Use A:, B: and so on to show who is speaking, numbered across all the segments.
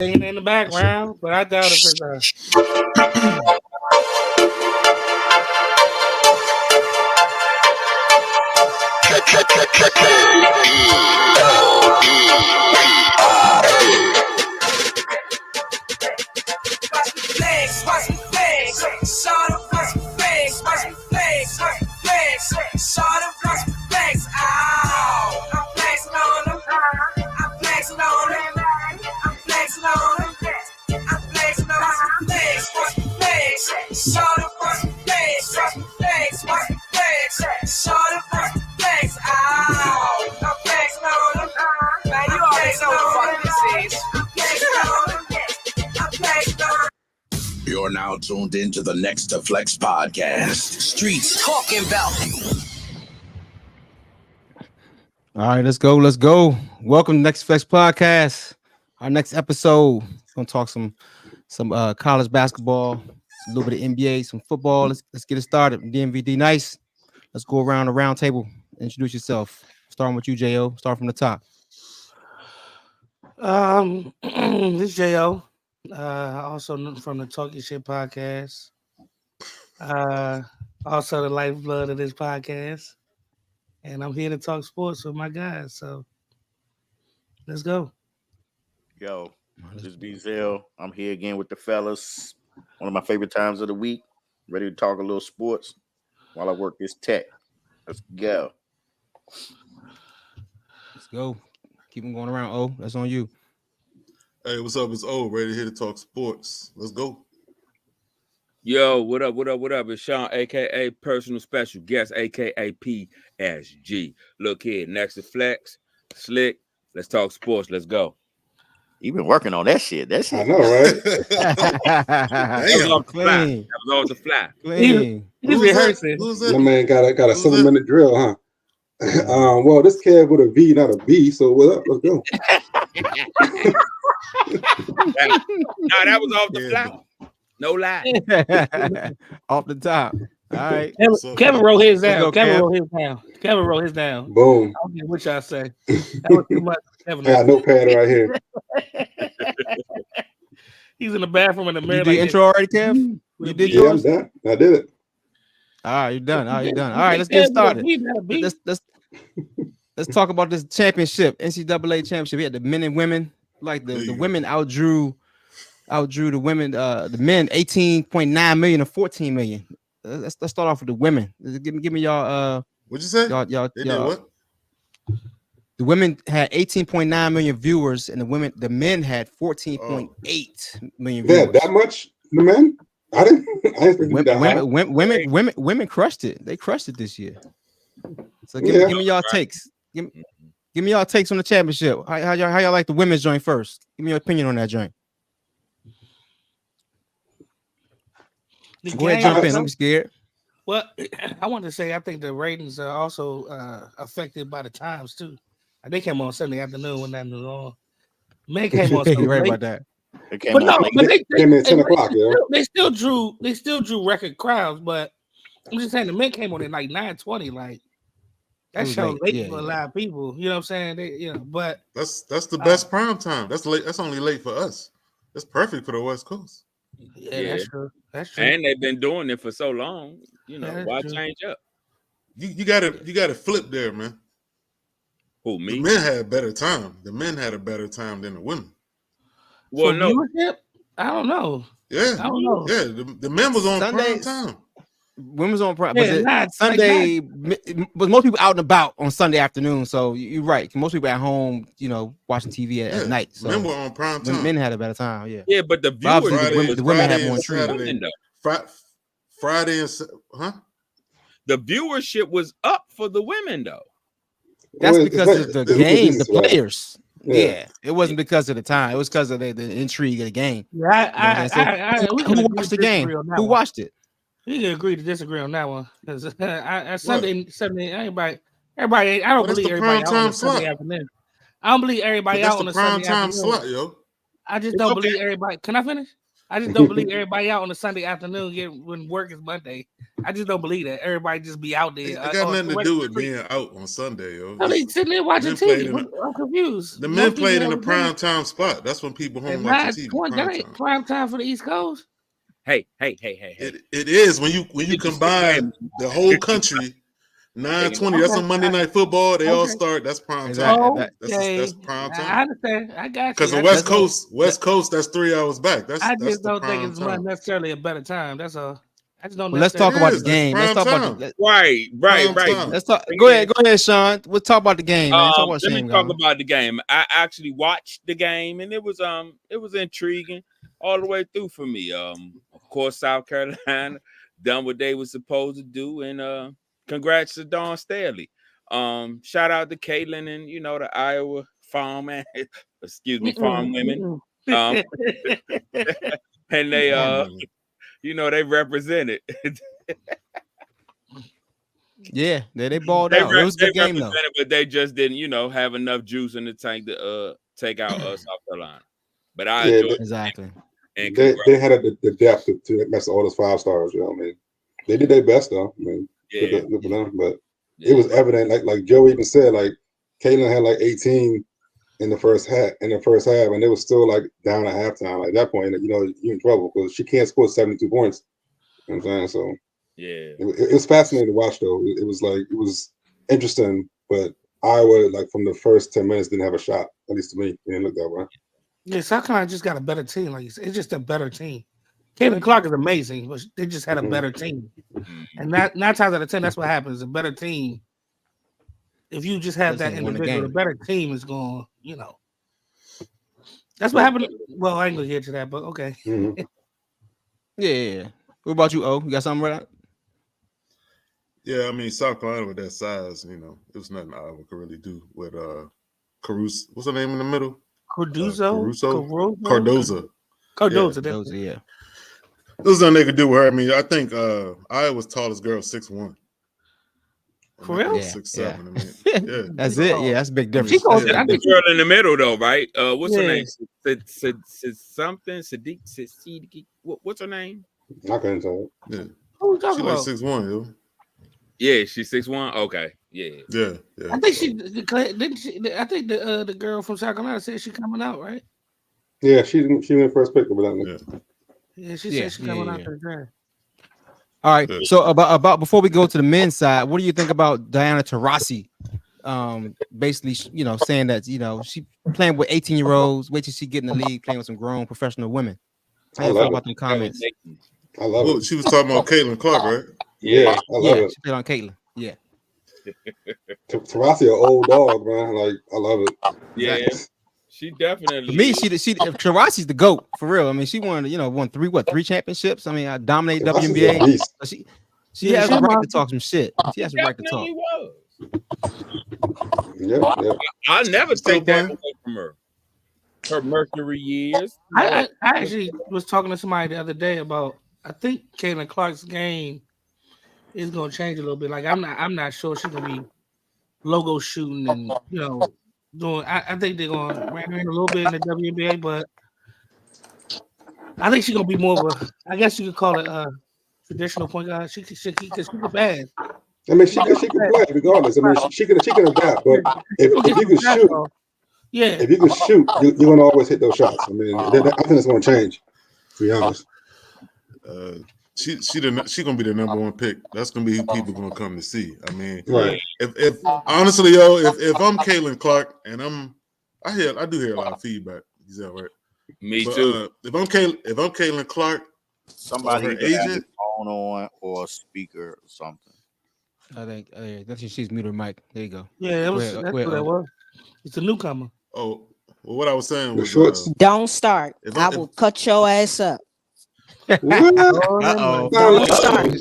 A: in the background, but I doubt if it's
B: You're now tuned into the Next2flex Podcast. Streets talking value.
C: All right, let's go. Welcome to Next2flex Podcast. Our next episode, we're gonna talk some college basketball, a little bit of NBA, some football. Let's get it started. DMVD, nice. Let's go around the round table. Introduce yourself. Starting with you, Jo. Start from the top.
A: this is Jo. Also from the Talking Shit Podcast. Also the lifeblood of this podcast. And I'm here to talk sports with my guys. So let's go.
D: Yo, this is Diesel. I'm here again with the fellas. One of my favorite times of the week. Ready to talk a little sports while I work this tech. Let's go.
C: Let's go. Keep them going around. Oh, that's on you.
E: Hey, what's up? It's O. Ready here to talk sports. Let's go.
F: Yo, what up? It's Sean, a.k.a. Personal Special Guest, a.k.a. PSG. Look here, Next2flex, Slick. Let's talk sports. Let's go.
D: You been working on that shit. That shit.
G: I know, right?
F: That was off the fly.
C: Clean.
A: He's rehearsing.
G: My man got a 7-minute drill, huh? Well, this kid with a V, not a B. So what up? Let's go.
F: No, that was off the fly. No lie.
C: Off the top. All right.
A: Kevin wrote his down.
C: Go,
A: Kevin
C: Kev.
A: wrote his down.
G: Boom.
A: I don't care what y'all say. That was too much. Kevin.
G: I got a notepad right here.
A: He's in the bathroom in the mirror.
C: You did intro already, Kev? You did
G: Yeah, I'm
C: yours?
G: done. I did it.
C: All right, you're done. All right, let's get started. Let's talk about this championship, NCAA championship. We had the men and women. Like the women outdrew the women, the men 18.9 million and 14 million. Let's start off with the women. Give me y'all.
E: What'd you say?
C: Y'all.
E: They did what?
C: The women had 18.9 million viewers, and the men had 14.8 million viewers.
G: Yeah, that much? The men? I didn't think that high.
C: Women crushed it. They crushed it this year. So give me y'all takes. Give me y'all takes on the championship. How y'all like the women's joint first? Give me your opinion on that joint. Go ahead, jump in. Don't be scared.
A: Well, I want to say I think the ratings are also affected by the times too. They came on Sunday afternoon when that was on. Men came on Sunday.
C: You're right about that.
A: But they
G: came in 10 o'clock, yeah.
A: They still drew record crowds, but I'm just saying the men came on at like 9:20, like that show late for a lot of people. You know what I'm saying? But
E: that's the best prime time. That's late. That's only late for us. That's perfect for the West Coast.
A: Yeah, that's true.
F: And they've been doing it for so long. Why change up?
E: You gotta flip there, man.
F: Who, me?
E: The men had a better time. The men had a better time than the women.
F: Well, no.
A: Viewership? I don't know.
E: Yeah.
A: I don't know.
E: Yeah, the men was on prime time.
C: Women was on prime. But Sunday was most people out and about on Sunday afternoon. So you're right. Most people at home, watching TV at night. So
E: men were on prime time.
C: Men had a better time. Yeah.
F: Yeah, but the viewers,
C: the women had more intrigue.
E: Friday and
F: the viewership was up for the women though.
C: That's because of the game, the players. Yeah, it wasn't because of the time. It was because of the intrigue of the game.
A: Yeah,
C: who watched the game? Who watched it?
A: We can agree to disagree on that one. Because Sunday, everybody. I don't believe everybody out on a Sunday afternoon. I don't believe everybody out on a Sunday afternoon.
E: Slot, yo.
A: I just don't believe everybody. Can I finish? I just don't believe everybody out on a Sunday afternoon when work is Monday. I just don't believe that everybody just be out there.
E: It got nothing to do with being out on Sunday, yo.
A: No, they sitting there watching TV. I'm confused.
E: The men played in a prime time spot. That's when people home watching TV.
A: That ain't prime time for the East Coast.
F: Hey.
E: It is when you combine the whole country. 9:20. That's on Monday Night Football. They all start. That's prime time. That's prime time.
A: I understand. I got you.
E: Because the West Coast, that's 3 hours back.
A: I just don't think it's necessarily a better time. That's all. I just don't.
C: Let's talk about the game. Let's talk about
F: right.
C: Let's talk. Go ahead, Sean. We'll talk about the game. Man.
F: Let me talk about the game. I actually watched the game, and it was intriguing all the way through for me. Of course, South Carolina done what they were supposed to do, and congrats to Dawn Staley. Shout out to Caitlin and the Iowa farm women. And they they represented.
C: Yeah, they balled out. It was a good game though.
F: But they just didn't, have enough juice in the tank to take out South Carolina. But I enjoyed it.
C: Exactly.
G: And they had the depth to mess all those 5 stars. I mean, they did their best though. I mean, but it was evident, like Joe even said, like Caitlin had like 18 in the first half, and they were still like down at halftime. Like, at that point, you're in trouble because she can't score 72 points. You know what I'm saying? So
F: yeah,
G: it was fascinating to watch though. It was interesting, but Iowa, like from the first 10 minutes, didn't have a shot. At least to me, it didn't look that way.
A: Yeah, South Carolina just got a better team. Like it's just a better team. Caitlin Clark is amazing, but they just had a better team. And 9 times out of 10, that's what happens. A better team. If you just have that individual, a better team is going, That's what happened. Well, I ain't gonna get to that, but okay.
C: Mm-hmm. Yeah. What about you, O? You got something right?
E: Yeah, I mean, South Carolina with that size, it was nothing Iowa could really do with Caruso. What's her name in the middle?
A: Cardoza.
C: Yeah.
E: There's nothing they could do with her. I mean, I think Iowa's tallest girl 6'1".
A: For real?
E: 6'7". I mean, yeah.
C: That's it. Yeah, that's a big difference.
F: I think girl in the middle though, right? What's her name? Sadiq. What's her name?
G: I couldn't tell.
E: Yeah.
A: Who you talking
E: She's
A: about?
E: like 6'1", yo.
F: Yeah, she's 6'1". Okay, yeah.
A: I think I think the girl from South Carolina said she's coming out, right?
G: Yeah, she went first pick over that.
A: Yeah, she said she's coming out to the draft.
C: All right. So about before we go to the men's side, what do you think about Diana Taurasi? Basically, saying that she playing with 18-year-olds. Wait till she get in the league, playing with some grown professional women. How you feel about them comments?
G: I love it.
E: She was talking about Caitlin Clark, right?
G: Yeah, I love it.
C: She played on Caitlin. Yeah.
G: Taurasi, an old dog, man. Like, I love it.
F: Yeah. She definitely.
C: For me, Taurasi's the GOAT for real. I mean, she won 3 championships. I mean, I dominated WNBA. She has the right to talk some shit. She has the right to talk.
G: Yeah.
F: I'll never take that away from her. Her Mercury years.
A: I actually was talking to somebody the other day about. I think Caitlin Clark's game is gonna change a little bit. Like I'm not sure she's gonna be logo shooting and doing. I think they're gonna ran in a little bit in the WNBA, but I think she's gonna be more of a. I guess you could call it a traditional point guard. She can pass.
G: I mean, she can play regardless. I mean, she can adapt. But if you can shoot, if you can shoot, you're gonna always hit those shots. I mean, I think it's gonna change. To be honest.
E: She gonna be the number 1 pick. That's gonna be who people gonna come to see. I mean,
G: right.
E: If honestly, yo, if I'm Caitlin Clark and I do hear a lot of feedback. Is that right?
F: Me too.
E: If I'm Caitlin Clark,
D: somebody
E: her
D: agent
E: agent
D: phone on or a speaker or something.
C: I think that's she's muted mic. There you go.
A: Yeah, that's what that was. It's a newcomer.
E: Oh, well, what I was saying was
H: don't start. I will cut your ass up.
C: Starting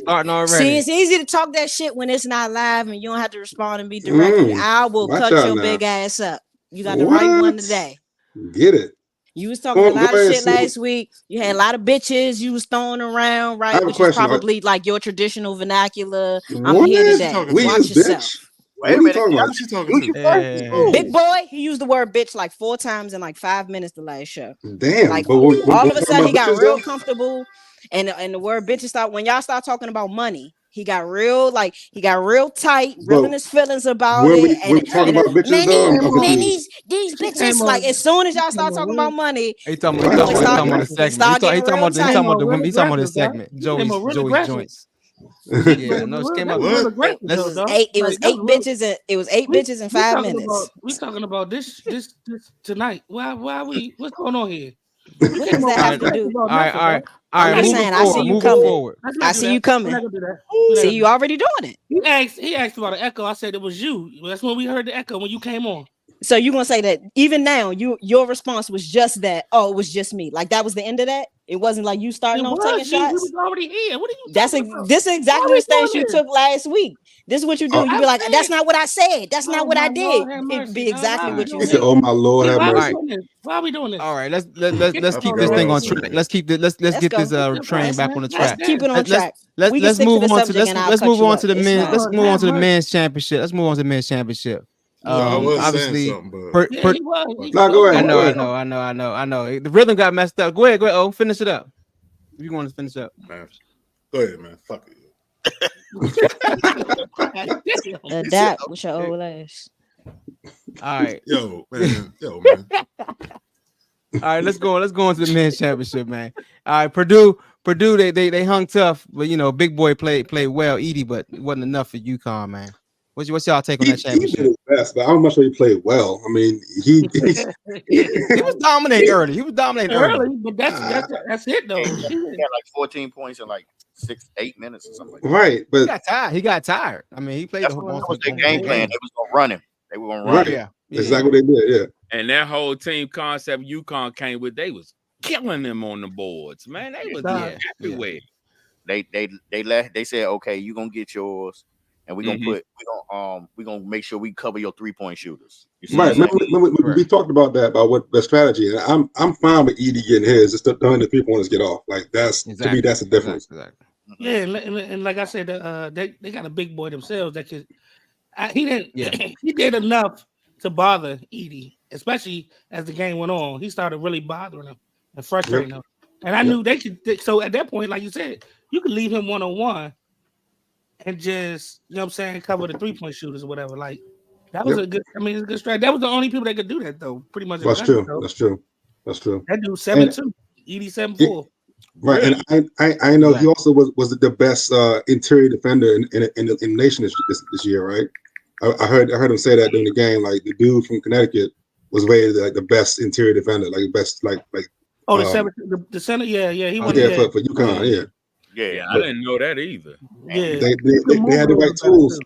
C: already.
H: See, it's easy to talk that shit when it's not live and you don't have to respond and be directed. I will cut your big ass up. You got the right one today.
G: Get it.
H: You was talking a lot of shit last week. You had a lot of bitches you was throwing around, right? Which is probably like your traditional vernacular. I'm here today. Watch yourself.
G: What are you talking about?
E: What you talking to?
H: Big boy, he used the word bitch like 4 times in like 5 minutes the last show.
G: Damn.
H: Like
G: but
H: all of a sudden he got real
G: though?
H: comfortable, and the word bitches start when y'all start talking about money. He got real tight, reeling his feelings about it.
G: We're talking about bitches
H: man, these bitches, like as soon as y'all start talking about money,
C: he talking about the segment. He talking about the segment. Joey's joints. Yeah, no, it came up.
H: It was 8 bitches in 5 minutes.
A: We talking about this tonight. Why we? What's going on here?
H: What does that have to do?
C: All right.
H: I'm saying, I see you coming. I see you coming. See, you already doing
A: it. He asked about an echo. I said it was you. That's when we heard the echo when you came on.
H: So you gonna say that even now, your response was just that? Oh, it was just me. Like that was the end of that. It wasn't like you starting off taking shots.
A: We was already here. What are you?
H: This is exactly the stance you took last week. This is what you do. You be like, that's not what I said. That's not what I did. It'd be exactly what you said.
G: Oh my Lord, have mercy.
A: Why are we doing this?
C: All right, let's keep this thing on track. Let's get this train back on the track.
H: Let's keep it on track.
C: Let's move on to the men's championship. Let's move on to the men's championship. Obviously,
G: go ahead.
C: I know. The rhythm got messed up. Go ahead. Oh, finish it up. If you want to finish up,
E: man. Go ahead, man. Fuck it.
H: Adapt with your old ass.
C: All right,
E: yo, man.
C: All right, let's go into the men's championship, man. All right, Purdue, they hung tough, but Big Boy played well, Edie, but it wasn't enough for UConn, man. What's y'all take on that championship?
G: He did his best, but I'm not sure he played well. I mean, he
C: was dominating early. He was dominating early,
A: but that's it though.
D: He had like 14 points in like 6-8 minutes or something like that.
G: Right, but
C: he got tired. I mean, he played the whole
D: game plan. They was gonna run him. They were gonna run him.
C: Yeah.
G: Exactly what they did. Yeah,
F: and that whole team concept UConn came with, they was killing them on the boards, man. They was everywhere.
D: They said, okay, you gonna get yours. And we're gonna make sure we cover your 3-point shooters.
G: Right. Remember, we talked about that, about what the strategy. And I'm fine with Edie getting his. It's just letting the 3-pointers get off. Like to me, that's the difference.
C: Exactly.
A: Yeah, and like I said, they got a big boy themselves that could. He didn't. Yeah. He did enough to bother Edie, especially as the game went on. He started really bothering him and frustrating him. And I knew they could. So at that point, like you said, you could leave him 1-on-1. And just, cover the 3-point shooters or whatever. Like that was it's a good strike. That was the only people that could do that though. Pretty much.
G: That's true. That's true.
A: That dude 7-2, Edie 7-4.
G: Right, and I know he also was the best interior defender in the nation this year, right? I heard him say that during the game. Like the dude from Connecticut was rated like the best interior defender, like best like.
A: Oh, the center, yeah, he was
G: for UConn, yeah.
F: Yeah, I didn't know that either.
A: Yeah,
G: they had the right tools.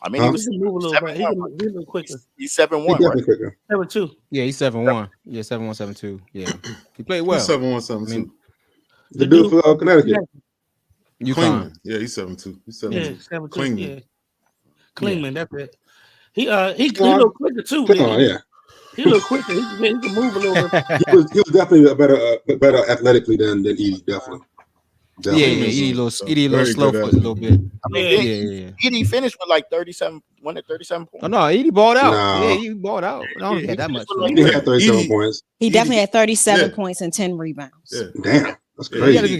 D: I mean, he was
A: move a little bit. He's a little quicker.
D: He's 7-1, right?
A: 7-2.
C: Yeah, he's 7-1. Yeah, 7-1, 7-2. Yeah, he played well.
E: 7-1, 7-2.
G: The dude for Connecticut.
C: UConn.
E: Yeah, he's 7-2. He's 7-2.
A: Yeah, 7-2. Klingman. Yeah. Klingman, that's it. He a little quicker too.
G: Yeah.
A: He a little quicker. He can move a little bit.
G: He was definitely better athletically than Edie, definitely.
C: Edie a little slow for a little bit.
D: I mean, Edie finished with like 37 points.
C: Oh no, Edie balled out. No. Yeah, he balled out. I don't had that much.
G: He had 37 points.
H: He definitely had 37 points and 10 rebounds.
G: Yeah. Damn, that's crazy.
C: He had a good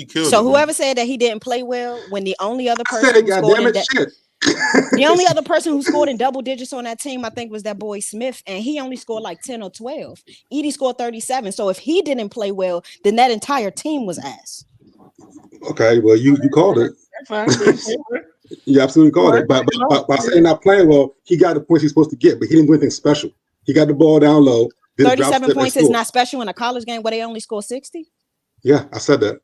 C: game.
H: So whoever said that he didn't play well, when the only other person the only other person who scored in double digits on that team, I think, was that boy Smith, and he only scored like 10 or 12. Edie scored 37. So if he didn't play well, then that entire team was ass.
G: Okay, well, you called it. You absolutely called it. But by saying not playing well, he got the points he's supposed to get, but he didn't do anything special. He got the ball down low.
H: 37 points is not special in a college game where they only score 60?
G: Yeah, I said that.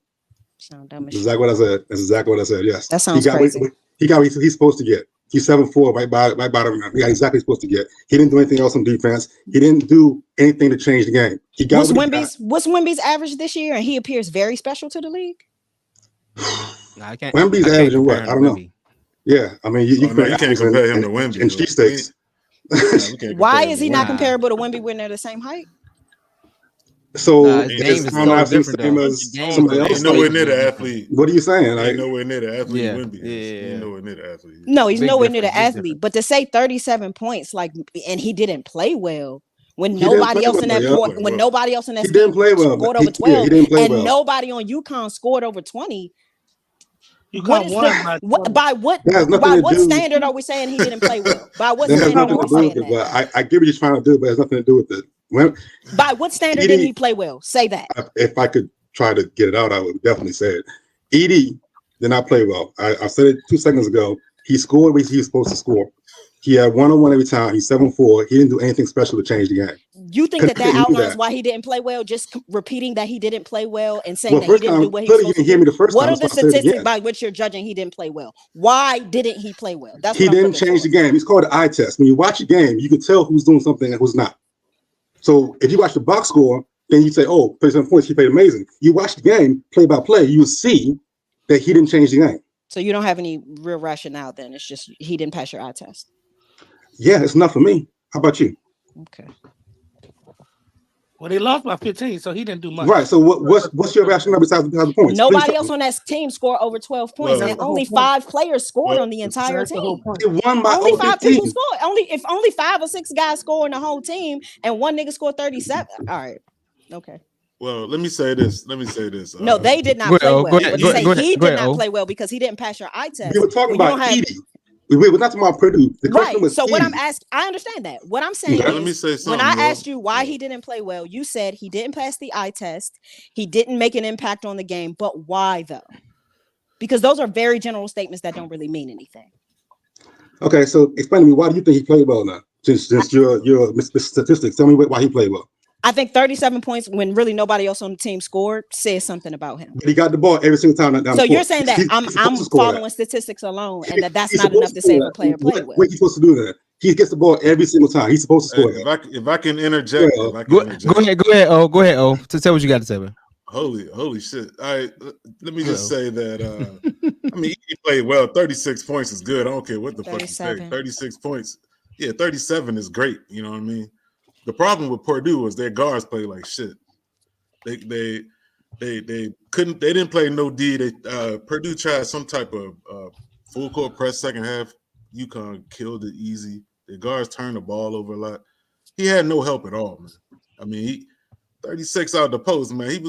H: Sound dumb as
G: shit. That's exactly what I said. Yes.
H: That sounds crazy.
G: He got what he's supposed to get. He's 7'4", right by the rim. He got exactly what he's supposed to get. He didn't do anything else on defense. He didn't do anything to change the game. He got
H: what's Wemby's average this year? And he appears very special to the league.
G: Wemby's averaging what? I don't know. Yeah, I mean, you
E: can't compare him to Wemby.
G: And cheesesteaks.
H: Why is he not comparable to Wemby when they're the same height?
G: So
C: his game is
G: not the
C: different,
G: same
C: though.
G: as somebody else.
E: Ain't nowhere near the athlete.
G: What are you saying?
E: Ain't nowhere near the athlete.
C: Yeah.
E: Wouldn't be. Ain't nowhere near the athlete.
H: No, he's nowhere near the athlete. But to say 37 points, like, and he didn't play well. When nobody else in that nobody else in that
G: didn't play well,
H: scored over 12,
G: he didn't play
H: and
G: well.
H: nobody on UConn scored over 20.
A: UConn won
H: by what standard are we saying he didn't play well? By what standard are we saying that?
G: I get what you're trying to do, but it has nothing to do with it.
H: By what standard did he play well? Say that.
G: If I could try to get it out, I would definitely say it. Edie did not play well. I said it 2 seconds ago. He scored what he was supposed to score. He had one-on-one every time. He's 7'4". He didn't do anything special to change the game.
H: You think that outlines why he didn't play well? Just repeating that he didn't play well and saying that he didn't do what he was supposed to do? What are the statistics by which you're judging he didn't play well? Why didn't he play well? That's
G: he didn't change the game. It's called the eye test. When you watch a game, you can tell who's doing something and who's not. So if you watch the box score, then you say, oh, 37 points, he played amazing. You watch the game, play by play, you see that he didn't change the game.
H: So you don't have any real rationale then. It's just he didn't pass your eye test.
G: Yeah, it's enough for me. How about you?
H: Okay.
A: Well, they lost by 15, so he didn't do much.
G: Right. So what's your rationale besides the points?
H: Nobody else on that team scored over 12 points, and only 5 players scored on the entire team. Only 5 people scored. If only 5 or 6 guys score in the whole team, and one nigga scored 37. All right. Okay.
E: Well, let me say this.
H: No, they did not play well. He did not play well because he didn't pass your eye test.
G: We were talking about Edie. We're not talking about Purdue.
H: Right. So what I'm asking, I understand that. What I'm saying is,
E: let me say something,
H: when I asked you why he didn't play well, you said he didn't pass the eye test. He didn't make an impact on the game. But why though? Because those are very general statements that don't really mean anything.
G: Okay, so explain to me, why do you think he played well now? Since your statistics, tell me why he played well.
H: I think 37 points when really nobody else on the team scored says something about him.
G: But he got the ball every single time.
H: So you're saying that I'm following statistics alone, and that's not enough to say if a player played well.
G: What are you supposed to do that? He gets the ball every single time. He's supposed to score.
E: If I can interject,
C: go ahead. Go ahead. To tell what you got to say, man.
E: Holy shit! All right, let me just say that. I mean, he played well. 36 points is good. I don't care what the fuck you say. 36 points. Yeah, 37 is great. You know what I mean? The problem with Purdue was their guards play like shit. They didn't play no D. Purdue tried some type of full court press second half. UConn killed it easy. The guards turned the ball over a lot. He had no help at all, man. I mean, he 36 out the post, man.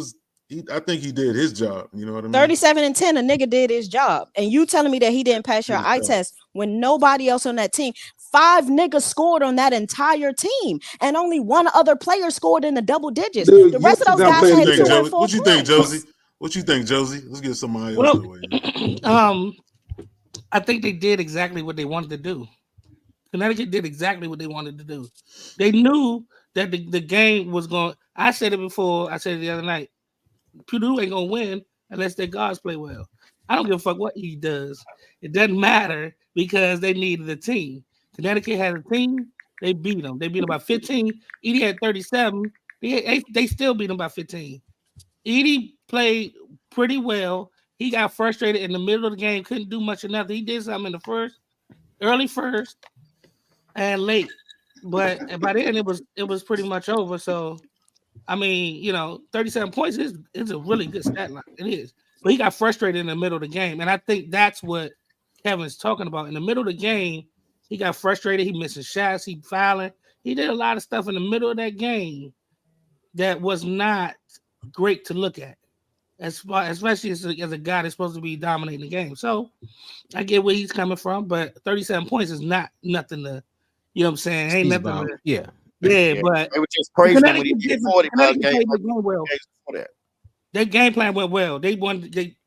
E: I think he did his job. You know what I mean?
H: 37 and 10, a nigga did his job. And you telling me that he didn't pass your eye test when nobody else on that team, 5 niggas scored on that entire team, and only one other player scored in the double digits. The rest of those guys had 2 and 4.
E: What you think, Josie? Let's get somebody else away.
A: I think they did exactly what they wanted to do. Connecticut did exactly what they wanted to do. They knew that the game was going. I said it before. I said it the other night. Purdue ain't gonna win unless their guards play well. I don't give a fuck what he does. It doesn't matter because they needed a team. Connecticut had a team. They beat them. They beat them by 15. Edie had 37. They still beat them by 15. Edie played pretty well. He got frustrated in the middle of the game. Couldn't do much of nothing. He did something in the early first, and late. But by then it was pretty much over. So. I mean, 37 points is a really good stat line. It is. But he got frustrated in the middle of the game. And I think that's what Kevin's talking about. In the middle of the game, he got frustrated. He missing shots. He fouling. He did a lot of stuff in the middle of that game that was not great to look at, especially as a guy that's supposed to be dominating the game. So I get where he's coming from, but 37 points is not nothing to, you know what I'm saying? Ain't nothing to,
C: yeah.
A: Yeah, but
D: it was just crazy when he did 40
A: game. Their game plan went well. They wanted they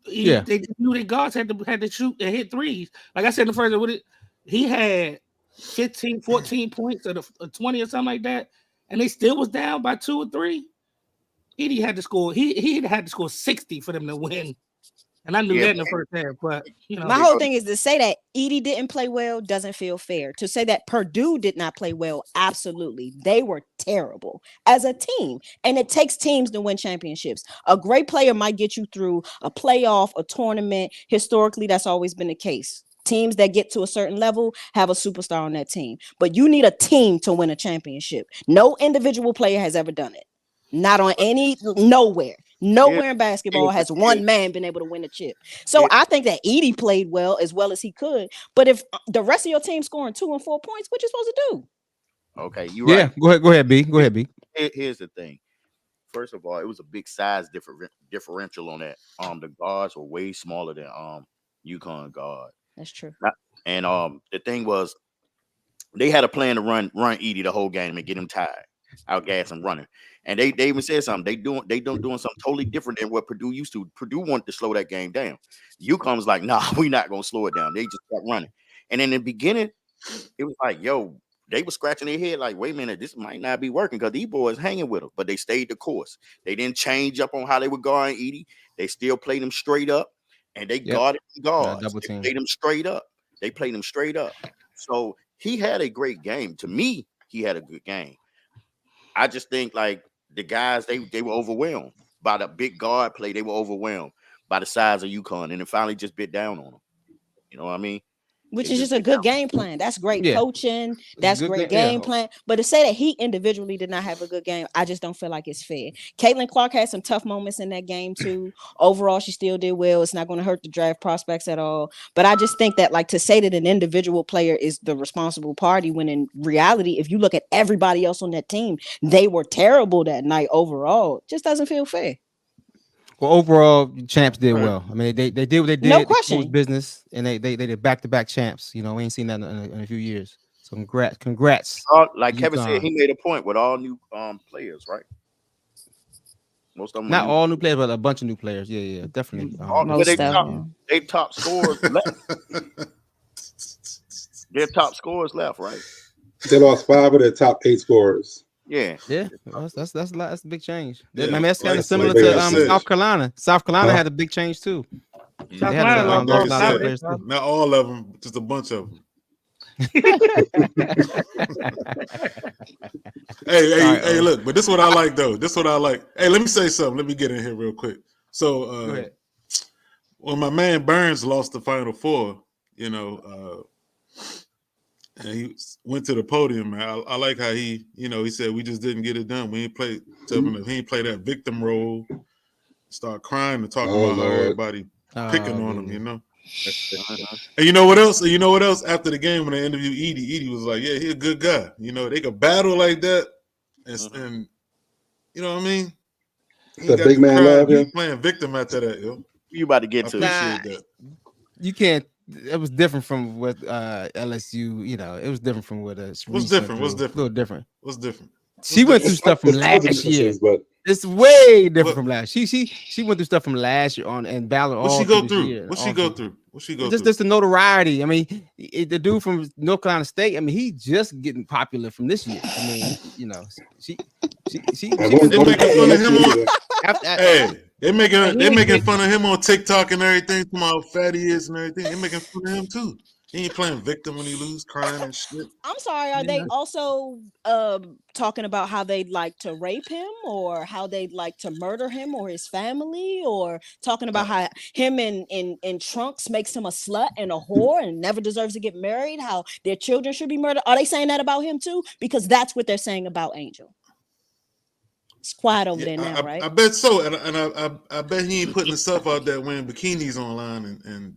A: knew their guards had to shoot and hit threes. Like I said in the first, he had 15, 14 points or 20 or something like that, and they still was down by 2 or 3. Edie had to score. He had to score 60 for them to win. And I knew that in the first half, but
H: my whole thing is to say that Edie didn't play well doesn't feel fair. To say that Purdue did not play well, absolutely. They were terrible as a team. And it takes teams to win championships. A great player might get you through a playoff, a tournament. Historically, that's always been the case. Teams that get to a certain level have a superstar on that team. But you need a team to win a championship. No individual player has ever done it. Not on nowhere in basketball has one man been able to win a chip. So I think that Edie played well as he could. But if the rest of your team scoring 2 and 4 points, what you supposed to do?
D: Okay, you right.
C: Yeah, go ahead, B. Go ahead, B.
D: Here's the thing. First of all, it was a big size differential on that. The guards were way smaller than UConn guard.
H: That's true.
D: And the thing was, they had a plan to run Edie the whole game and get him tired, outgas him running. And they even said something. They doing something totally different than what Purdue used to. Purdue wanted to slow that game down. UConn was like, nah, we're not gonna slow it down. They just kept running. And in the beginning, it was like, yo, they were scratching their head like, wait a minute, this might not be working because these boys hanging with them. But they stayed the course. They didn't change up on how they were guarding Edie. They still played them straight up, and they guarded the guards. They played them straight up. They played them straight up. So he had a great game. To me, he had a good game. I just think like the guys, they were overwhelmed by the big guard play. They were overwhelmed by the size of UConn, and it finally just bit down on them. You know what I mean?
H: Which is just a good game plan. That's great coaching. That's great game plan. But to say that he individually did not have a good game, I just don't feel like it's fair. Caitlin Clark had some tough moments in that game too. Overall, she still did well. It's not going to hurt the draft prospects at all. But I just think that like to say that an individual player is the responsible party when in reality, if you look at everybody else on that team, they were terrible that night overall. It just doesn't feel fair.
C: Well, overall, champs did well. I mean, they did what they did.
H: No question.
C: Business, and they did back-to-back champs. You know, we ain't seen that in a few years. So congrats.
D: Like Kevin said, he made a point with all new players, right? Most of them.
C: Not all new players, but a bunch of new players. Yeah, definitely.
D: They top scorers left. Their top scorers left, right?
G: They lost 5 of their top 8 scorers.
D: Yeah.
C: That's a big change. I mean, that's kind of similar to South Carolina. South Carolina had a big change too.
E: Not all of them, just a bunch of them. Hey, look, but this is what I like though. This is what I like. Hey, let me say something. Let me get in here real quick. So when my man Burns lost the Final Four, you know, and he went to the podium, man. I like how he said we just didn't get it done. We ain't played. He ain't play that victim role. Start crying and talking about how everybody picking on him, you know. And you know what else? After the game when they interviewed Edie was like, "Yeah, he's a good guy. You know, they could battle like that, and you know what I mean."
G: The big man love him.
E: Playing victim after that, yo.
D: You about to get to
C: that. You can't. It was different from what LSU, you know. It was different from what
E: What's different?
C: A little different.
E: What's different?
C: She went through stuff from last year, but it's way different from last. She went through stuff from last year on and battled all.
E: What she go through? What she go through?
C: Just the notoriety. I mean, the dude from North Carolina State. I mean, he just getting popular from this year. I mean, you know, she
E: was making fun of him on. They making fun of him on TikTok and everything. From how fat he is and everything. They making fun of him too. He ain't playing victim when he lose, crying and shit.
H: I'm sorry. Are they also talking about how they'd like to rape him, or how they'd like to murder him or his family, or talking about how him in trunks makes him a slut and a whore and never deserves to get married? How their children should be murdered? Are they saying that about him too? Because that's what they're saying about Angel. It's quiet over there now, right?
E: I bet so, and I bet he ain't putting himself out there wearing bikinis online and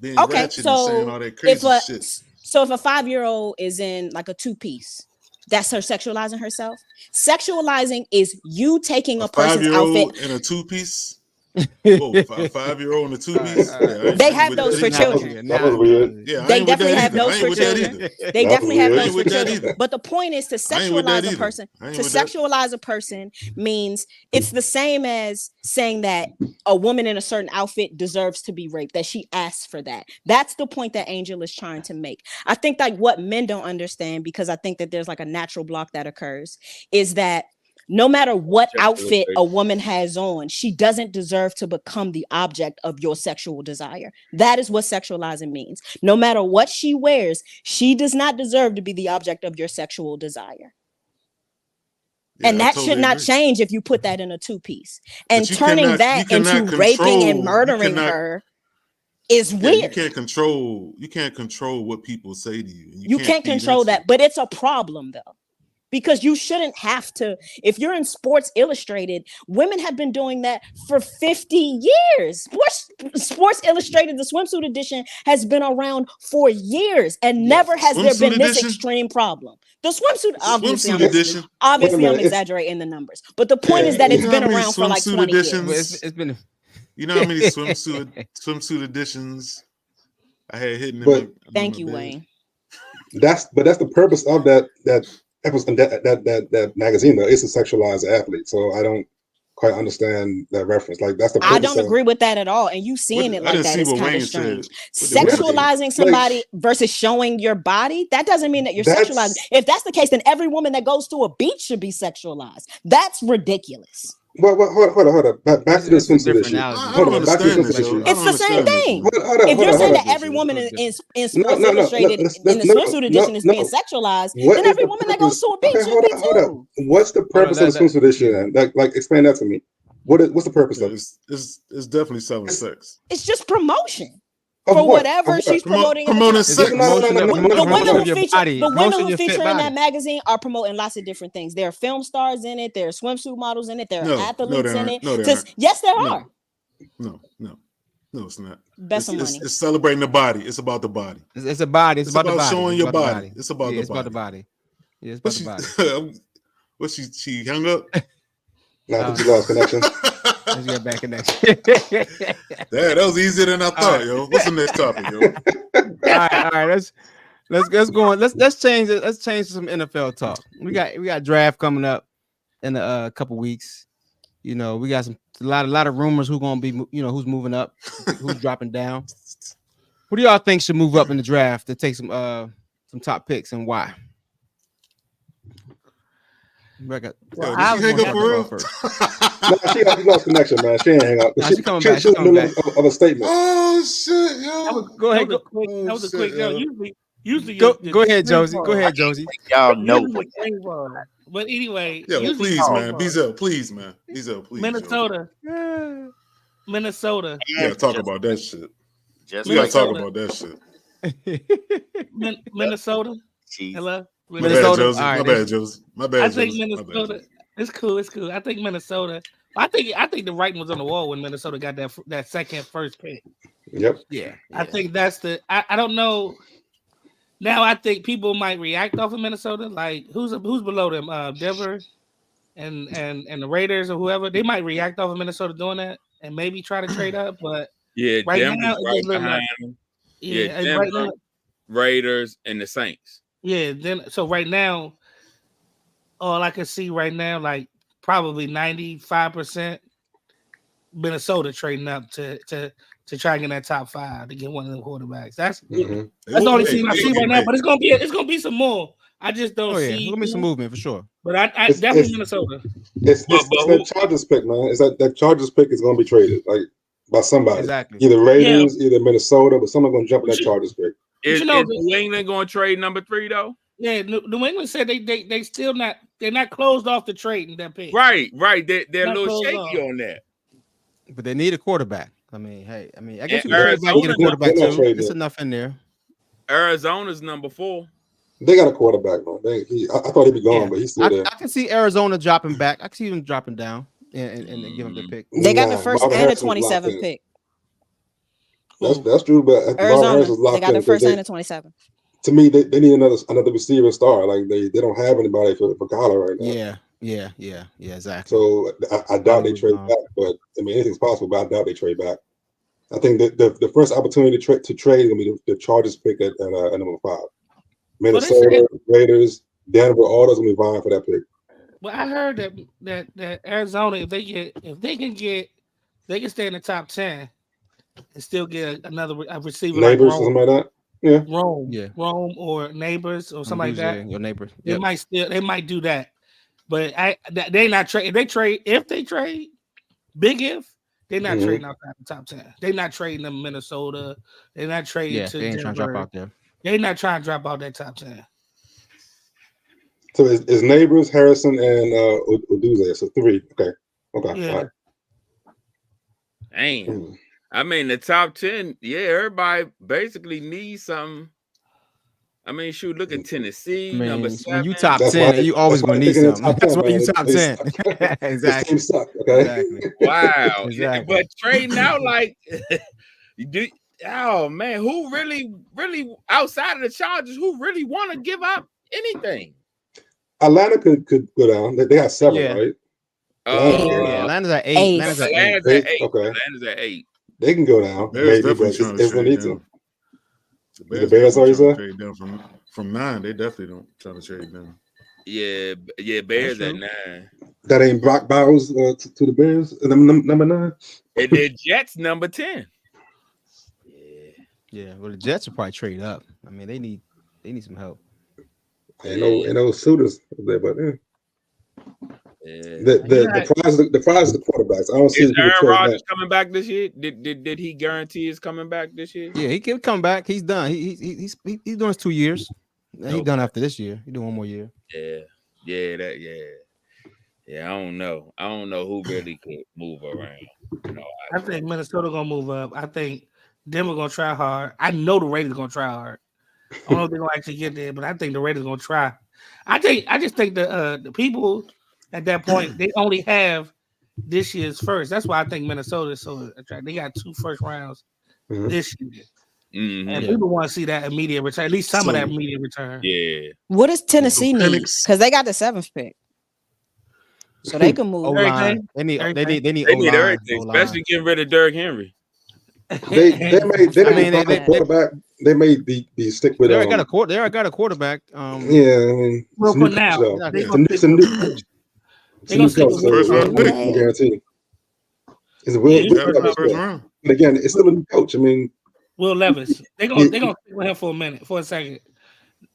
E: being ratchet and saying all that crazy shit.
H: So if a 5-year-old is in like a 2-piece, that's her sexualizing herself. Sexualizing is you taking a person's outfit
E: in a 2-piece. A 5-year-old and a 2-piece.
H: They have those for children. They definitely have those for children. They definitely have those for children. But the point is to sexualize a person. To sexualize a person means it's the same as saying that a woman in a certain outfit deserves to be raped, that she asked for that. That's the point that Angel is trying to make. I think like what men don't understand, because I think that there's like a natural block that occurs, is that no matter what outfit a woman has on, she doesn't deserve to become the object of your sexual desire. That is what sexualizing means. No matter what she wears, she does not deserve to be the object of your sexual desire. Yeah, and that should not change if you put that in a 2-piece. And turning that into raping and murdering her is weird.
E: You can't control what people say to you.
H: You can't control that, but it's a problem though. because you shouldn't have to. If you're in Sports Illustrated, women have been doing that for 50 years. Sports Illustrated, the swimsuit edition, has been around for years, and never has there been this extreme problem. The swimsuit, obviously, I'm exaggerating the numbers, but the point is that it's been around for like 20 years.
E: It's been. You know how many swimsuit editions I had hitting?
H: Thank you, Wayne.
G: That's the purpose of that episode, that magazine though. It's to sexualize the athlete, so I don't quite understand that reference. Like that's the purpose.
H: I don't agree with that at all, and you seeing it like that is kind of strange. Sexualizing somebody versus showing your body, that doesn't mean that you're sexualizing. If that's the case, then every woman that goes to a beach should be sexualized. That's ridiculous.
G: Well, hold on. Back to the swimsuit issue.
H: It's the same thing. If you're saying that every woman in Sports Illustrated in the swimsuit edition is being sexualized, then every woman that goes to a beach should be too.
G: What's the purpose of the swimsuit edition? Like, explain that to me. What's the purpose of it?
E: It's definitely selling sex.
H: It's just promotion. For whatever she's promoting.
E: Promoting sex.
H: The women who feature in that magazine are promoting lots of different things. There are film stars in it. There are swimsuit models in it. There are athletes in it. Yes, there are.
E: No, it's not.
H: Best of money.
E: It's celebrating the body. It's about the body.
C: It's a body. It's about the body.
E: Showing your body. It's about the body.
C: It's about the body. Yeah, it's about the body.
E: What she hung up?
G: Nah, did you lost connection?
C: Let's get back connection.
E: That was easier than I thought, yo. What's the next topic, yo?
C: All right. Let's go on. Let's change it. Let's change to some NFL talk. We got draft coming up in a couple weeks. You know, we got a lot of rumors who's gonna be, who's moving up, who's dropping down. Who do y'all think should move up in the draft to take some top picks, and why?
E: I hang up for real?
G: She lost connection, man. She ain't hang up.
C: She coming back. She's coming back.
G: Of a statement.
E: Oh shit, yo.
A: Go ahead. That was a quick. Usually.
C: Go ahead, Josie. Go ahead, Josie.
D: Y'all know.
A: But anyway.
E: Yeah, please, man. Bezel, please, man. Bezel, please.
A: Minnesota.
E: Yeah, talk about that shit. We gotta talk about that shit.
A: Minnesota.
D: Hello.
A: Minnesota.
E: My bad, Josie.
A: I think Minnesota. It's cool. I think Minnesota. I think the writing was on the wall when Minnesota got that first pick.
G: Yep.
A: Yeah. I think that's the. I don't know. Now I think people might react off of Minnesota. Like who's below them? Denver, and the Raiders or whoever. They might react off of Minnesota doing that and maybe try to trade up. But
F: right
A: Denver's
F: now, right behind them. Denver, right now, Raiders, and the Saints.
A: Yeah. So right now. All I can see right now, like probably 95% Minnesota trading up to try and get that top 5 to get one of the quarterbacks. That's the only team I see right now. But it's gonna be some more. I just don't see.
C: There's gonna be some movement for sure.
A: But I definitely Minnesota.
G: It's that Chargers pick, man. It's that Chargers pick is gonna be traded like by somebody.
C: Exactly.
G: Either Raiders, either Minnesota, but someone's gonna jump in that Chargers pick.
F: Is New England gonna trade number 3 though?
A: Yeah, New England said they still not. They're not closed off the trade in that pick.
F: Right. They're a little shaky on that.
C: But they need a quarterback. I guess you can get a quarterback too. It's enough in there.
F: Arizona's number 4.
G: They got a quarterback, man. I thought he'd be gone, but he's still there.
C: I can see Arizona dropping back. I can see them dropping down and give them the pick.
H: They got the first and the 27th pick.
G: That's true, but
H: Arizona, they got the first and the 27th.
G: To me, they need another receiver star. Like they don't have anybody for Kyler right now.
C: Yeah, exactly.
G: So I doubt they trade back, but anything's possible. But I doubt they trade back. I think that the first opportunity to trade is gonna be the Chargers pick at number 5. Minnesota, Raiders, Denver, all those gonna be vying for that pick.
A: Well, I heard that Arizona, if they can stay in the top 10 and still get another receiver,
G: Neighbors, like something like that. Yeah,
A: Rome or Neighbors or something like that.
C: Your neighbor.
A: They might do that, but they not trade. If they trade, big if they're not trading outside the top 10. They're not trading them Minnesota. They're not trading to
C: they ain't trying to drop out there.
A: They're not trying to drop out that top 10.
G: So it's Neighbors, Harrison, and Uduze. So 3. Okay.
A: Yeah.
G: Right.
F: Dang. The top 10, everybody basically needs something. I mean, shoot, look at Tennessee, number 7.
C: When you top 10, you always gonna need something. That's why you top 10. Exactly.
G: Suck, okay?
C: Exactly.
F: Wow.
C: Exactly.
F: But trading out like, oh man, who really outside of the Chargers, who really want to give up anything?
G: Atlanta could go down. They got 7, right?
C: Atlanta's at 8.
F: Atlanta's at 8.
G: Okay.
F: Atlanta's at 8.
G: They can go down.
E: Bears
G: maybe,
E: definitely
G: but
E: trying to
G: it's gonna
E: trade
G: need
E: them.
G: to. The Bears already said?
E: Trade them from 9. They definitely don't try to trade them.
F: Yeah, Bears at 9.
G: That ain't Brock Bowers to the Bears, number 9.
F: And the Jets number 10.
C: Yeah. Well, the Jets will probably trade up. I mean, they need some help.
G: Ain't no suitors there, but the prize is the quarterbacks. I don't see.
F: Is Aaron Rodgers coming back this year? Did he guarantee his coming back this year?
C: Yeah, he can come back. He's done. He's doing his 2 years. He's done after this year. He's doing 1 more year.
F: Yeah. I don't know. I don't know who really could move around.
A: I think Minnesota gonna move up. I think Denver gonna try hard. I know the Raiders gonna try hard. I don't know if they're gonna actually get there, but I think the Raiders gonna try. I just think the people at that point they only have this year's first. That's why I think Minnesota is so attractive. They got 2 first rounds this year. Mm-hmm. And people want to see that immediate return, at least some of that immediate return.
F: Yeah.
H: What does Tennessee need? Because they they got the 7th pick. So they can move.
C: They need
F: everything, especially getting rid of Derrick Henry.
G: They may be stick with.
C: They already got a quarterback.
G: I mean,
A: well, for now,
G: it's a new coach. Guarantee. It's a first round. But again, it's still a new coach. I mean,
A: Will Levis. They're gonna stick with him for a second.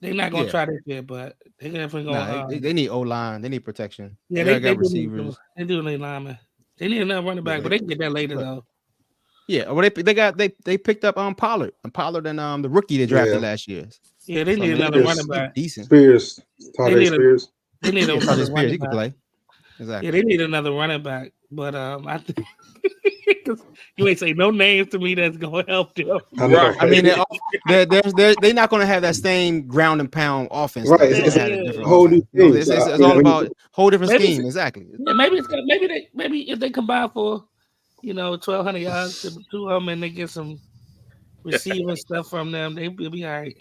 A: They're not gonna try this yet, but they're definitely gonna.
C: They need O-line. They need protection.
A: Yeah, they got receivers. They do need linemen. They need another running back, but they can get that later though.
C: Yeah, well, they picked up Pollard and the rookie they drafted last year.
A: Yeah, they need another running back.
C: Decent.
G: Spears.
A: They need
C: another Spears. He can play. Exactly.
A: Yeah, they need another running back, but I think you ain't say no names to me that's gonna help them.
C: I mean, they're not gonna have that same ground and pound offense.
G: Right, it's a whole new thing.
C: It's all about whole different scheme. Exactly.
A: Yeah, maybe if they combine for 1,200 yards to them and they get some receiving stuff from them, they'll be all right.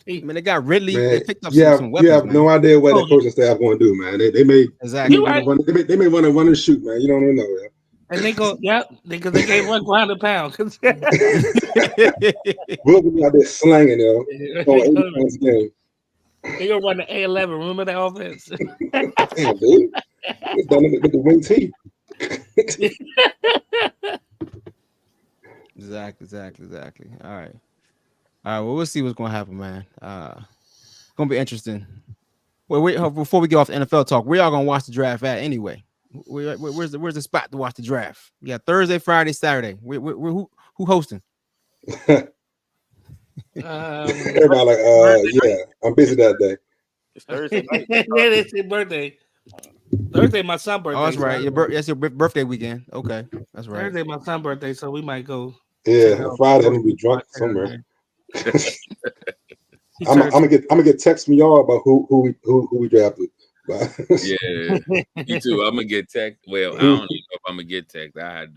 C: I mean, they got Ridley.
G: Man,
C: they picked up some weapons.
G: You have no idea what the coaching staff going to do, man. They may they may run and shoot, man. You don't even know. Man.
A: And they go, because they gave 1 ground and pound.
G: We'll be out there slanging them.
A: They gonna run the A11. Remember that offense?
G: Damn, dude. It's done with the wing team.
C: Exactly. All right. Well, we'll see what's gonna happen, man. It's gonna be interesting. Wait, before we get off the NFL talk, where y'all gonna watch the draft at anyway? Where's the spot to watch the draft? You got Thursday, Friday, Saturday. Who hosting?
G: Everybody I'm busy that day.
F: It's Thursday night.
A: Yeah, it's your birthday. Thursday, my son's birthday.
C: Oh, that's right. That's your birthday weekend. Okay, that's right.
A: Thursday, my son's birthday, so we might go.
G: Yeah, Friday I'm gonna be drunk somewhere. I'm gonna get text from y'all about who we drafted.
F: Yeah, me too. I'm gonna get text. Well, I don't even know if I'm gonna get text. I had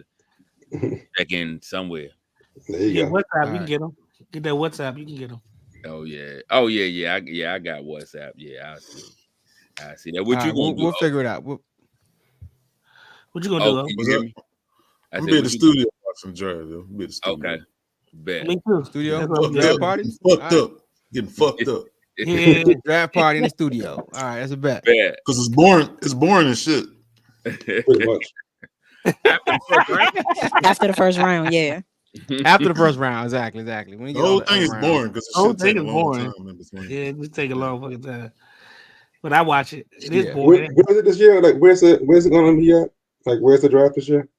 F: to check in somewhere.
G: There you go.
A: WhatsApp, you can get them. Get that WhatsApp, you can get them.
F: Oh yeah. I got WhatsApp. Yeah, I see that. What you gonna do?
C: We'll figure it out.
A: What you gonna do?
E: I'm be in the studio watching draft. We'll be in the studio.
F: Okay. Bet.
A: Me too.
C: Studio draft parties.
E: Fucked up. Getting fucked up.
A: Yeah.
C: Draft party in the studio. All right, that's a bet.
E: Because it's boring. It's boring as shit.
G: Pretty much.
H: After the first round, yeah.
C: After the first round, exactly. When
E: the whole thing is boring because the whole thing is boring.
A: Yeah, it just take a long fucking time. But I watch it. It is boring.
G: Where's it this year? Like, where's it going to be at? Like, where's the draft this year?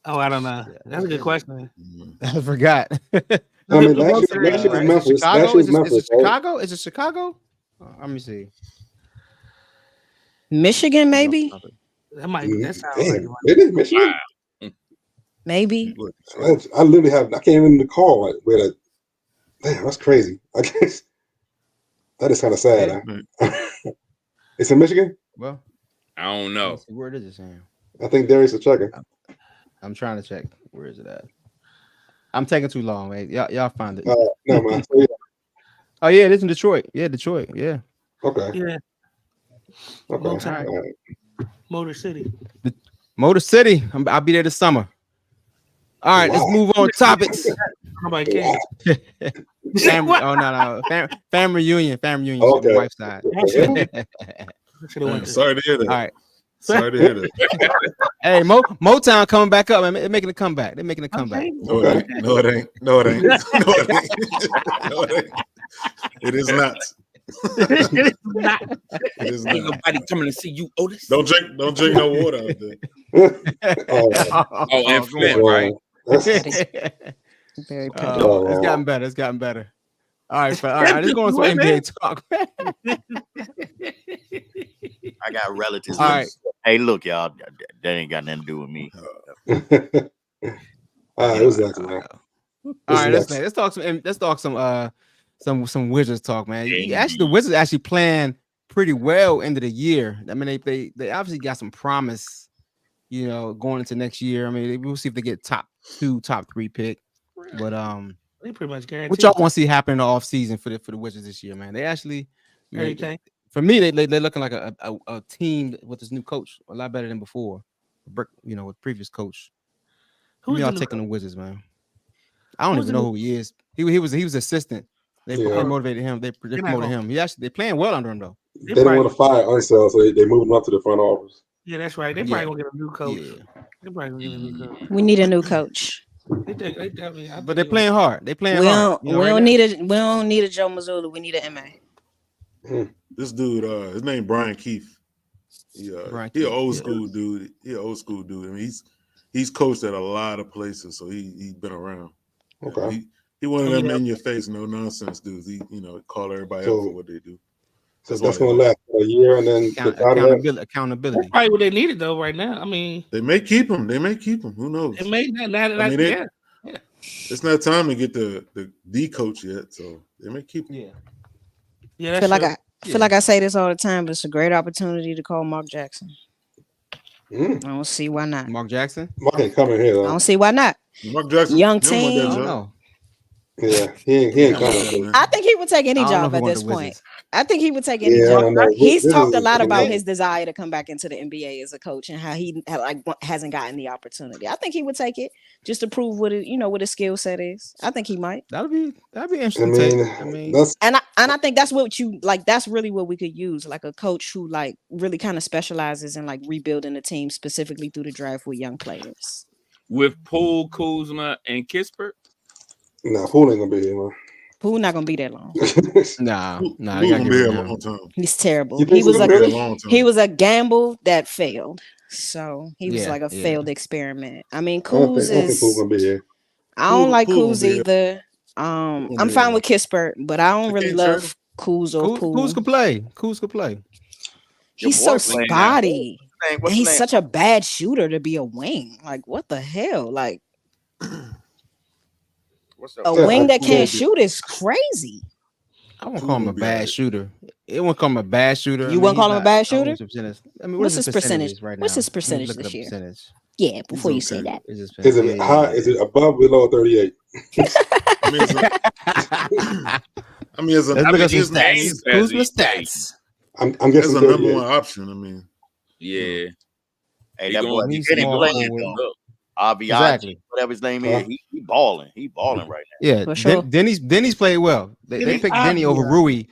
A: Oh, I don't know. That's a good question.
C: I forgot.
G: I mean, last year was Memphis.
C: Is it Chicago? Is it Chicago? Let me see.
H: Michigan, maybe.
A: That might. That sounds
G: like it is Michigan.
H: Maybe.
G: I literally I can't even recall where that. Damn, that's crazy. I guess That is kind of sad. Huh? It's in Michigan.
C: Well,
F: I don't know.
C: Where is it, Sam?
G: I think Darius is checking.
C: I'm trying to check. Where is it at? I'm taking too long, man. Y'all find it.
G: No, man. So, yeah.
C: Oh yeah, it is in Detroit. Yeah, Detroit. Yeah.
G: Okay.
A: Yeah.
G: Okay.
C: All right.
A: Motor City.
C: Motor City. I'll be there this summer. All right, let's move on topics.
A: Nobody cares.
C: Family, oh no. Family reunion. Family reunion.
G: Okay.
C: My wife's side.
E: Sorry to hear that.
C: All right.
E: Sorry to hear that.
C: Hey, Motown coming back up, man. They're making a comeback. They're making a comeback.
E: No, it ain't. No, it ain't. No, it ain't. No, it ain't. No, it ain't. It is not.
A: It is not.
E: It is
F: Ain't
E: not.
F: nobody coming to see you, Otis.
E: Don't drink no water out there.
F: Oh, and Flint, right?
H: Very
C: It's gotten better. It's gotten better. All right, let's go on some NBA talk.
D: I got relatives.
C: All right.
D: Hey, look, y'all. That ain't got nothing to do with me.
G: All right, what's next, man?
C: All right, let's talk some Wizards talk, man. The Wizards actually playing pretty well into the year. I mean, they obviously got some promise, going into next year. I mean, we'll see if they get top 2, top 3 pick. But
A: they pretty much guaranteed.
C: what y'all want to see happen in the offseason for the Wizards this year, man? They actually, for me, they're looking like a team with this new coach a lot better than before. With previous coach. Who's y'all taking the Wizards, man? I don't even know who he is. He was assistant. They motivated him. They promoted him. They playing well under him though.
G: They didn't want to fire Unseld, so they moved him up to the front office.
A: Yeah, that's right. They probably gonna get a new coach. Yeah. They probably gonna get a new coach.
H: We need a new coach.
C: But they're playing hard. They playing hard.
H: We don't need a Joe Mazzulla. We need an MA.
E: This dude, his name Brian Keefe. He an old school dude. He an old school dude. I mean, he's coached at a lot of places, so he's been around.
G: Okay.
E: He one of them in your face, no nonsense dudes. He call everybody out for what they do.
G: So that's gonna last a year, and then
C: accountability.
A: That's probably what they needed though right now. I mean,
E: they may keep him. Who knows?
A: It may not.
E: It's not time to get the coach yet, so they may keep him.
A: Yeah.
H: I feel like I say this all the time, but it's a great opportunity to call Mark Jackson. I don't see why not.
C: Mark Jackson?
G: Mark ain't coming here though.
H: I don't see why not.
E: Mark Jackson,
H: young team.
G: Yeah, he ain't coming.
H: I think he would take any job at this point. I think he would take any job. He's talked a lot about his desire to come back into the NBA as a coach and how he hasn't gotten the opportunity. I think he would take it just to prove what what his skill set is. I think he might.
C: That'd be interesting.
H: I think that's what you like. That's really what we could use, like a coach who like really kind of specializes in like rebuilding a team specifically through the draft with young players.
F: With Poole, Kuzma, and Kispert.
G: No, Poole ain't gonna be here, man.
H: Poole not gonna be that long.
C: Nah,
E: he gonna be here a long time.
H: He's terrible. He was a gamble that failed. So he was like a failed experiment. I mean, Kuz is. I don't like Kuz either. I'm fine with Kispert, but I don't really love Kuz or Poole.
C: Kuz could play.
H: He's so spotty. And he's such a bad shooter to be a wing. Like, what the hell? Like, a wing that can't shoot is crazy.
C: I won't call him a bad shooter. It won't call him a bad shooter.
H: You won't call him a bad shooter?
C: I mean,
H: what's his percentage
C: right now?
H: What's his percentage this year? Yeah, before you say that.
G: Is it high? Is it above, below 38?
F: Stats.
G: I'm guessing
E: the number one option. I mean,
F: yeah.
D: Hey, that boy, he's playing.
C: Exactly.
D: Whatever his name is, he balling. He balling right now.
C: Yeah, sure. Denny's played well. They picked Denny over Rui.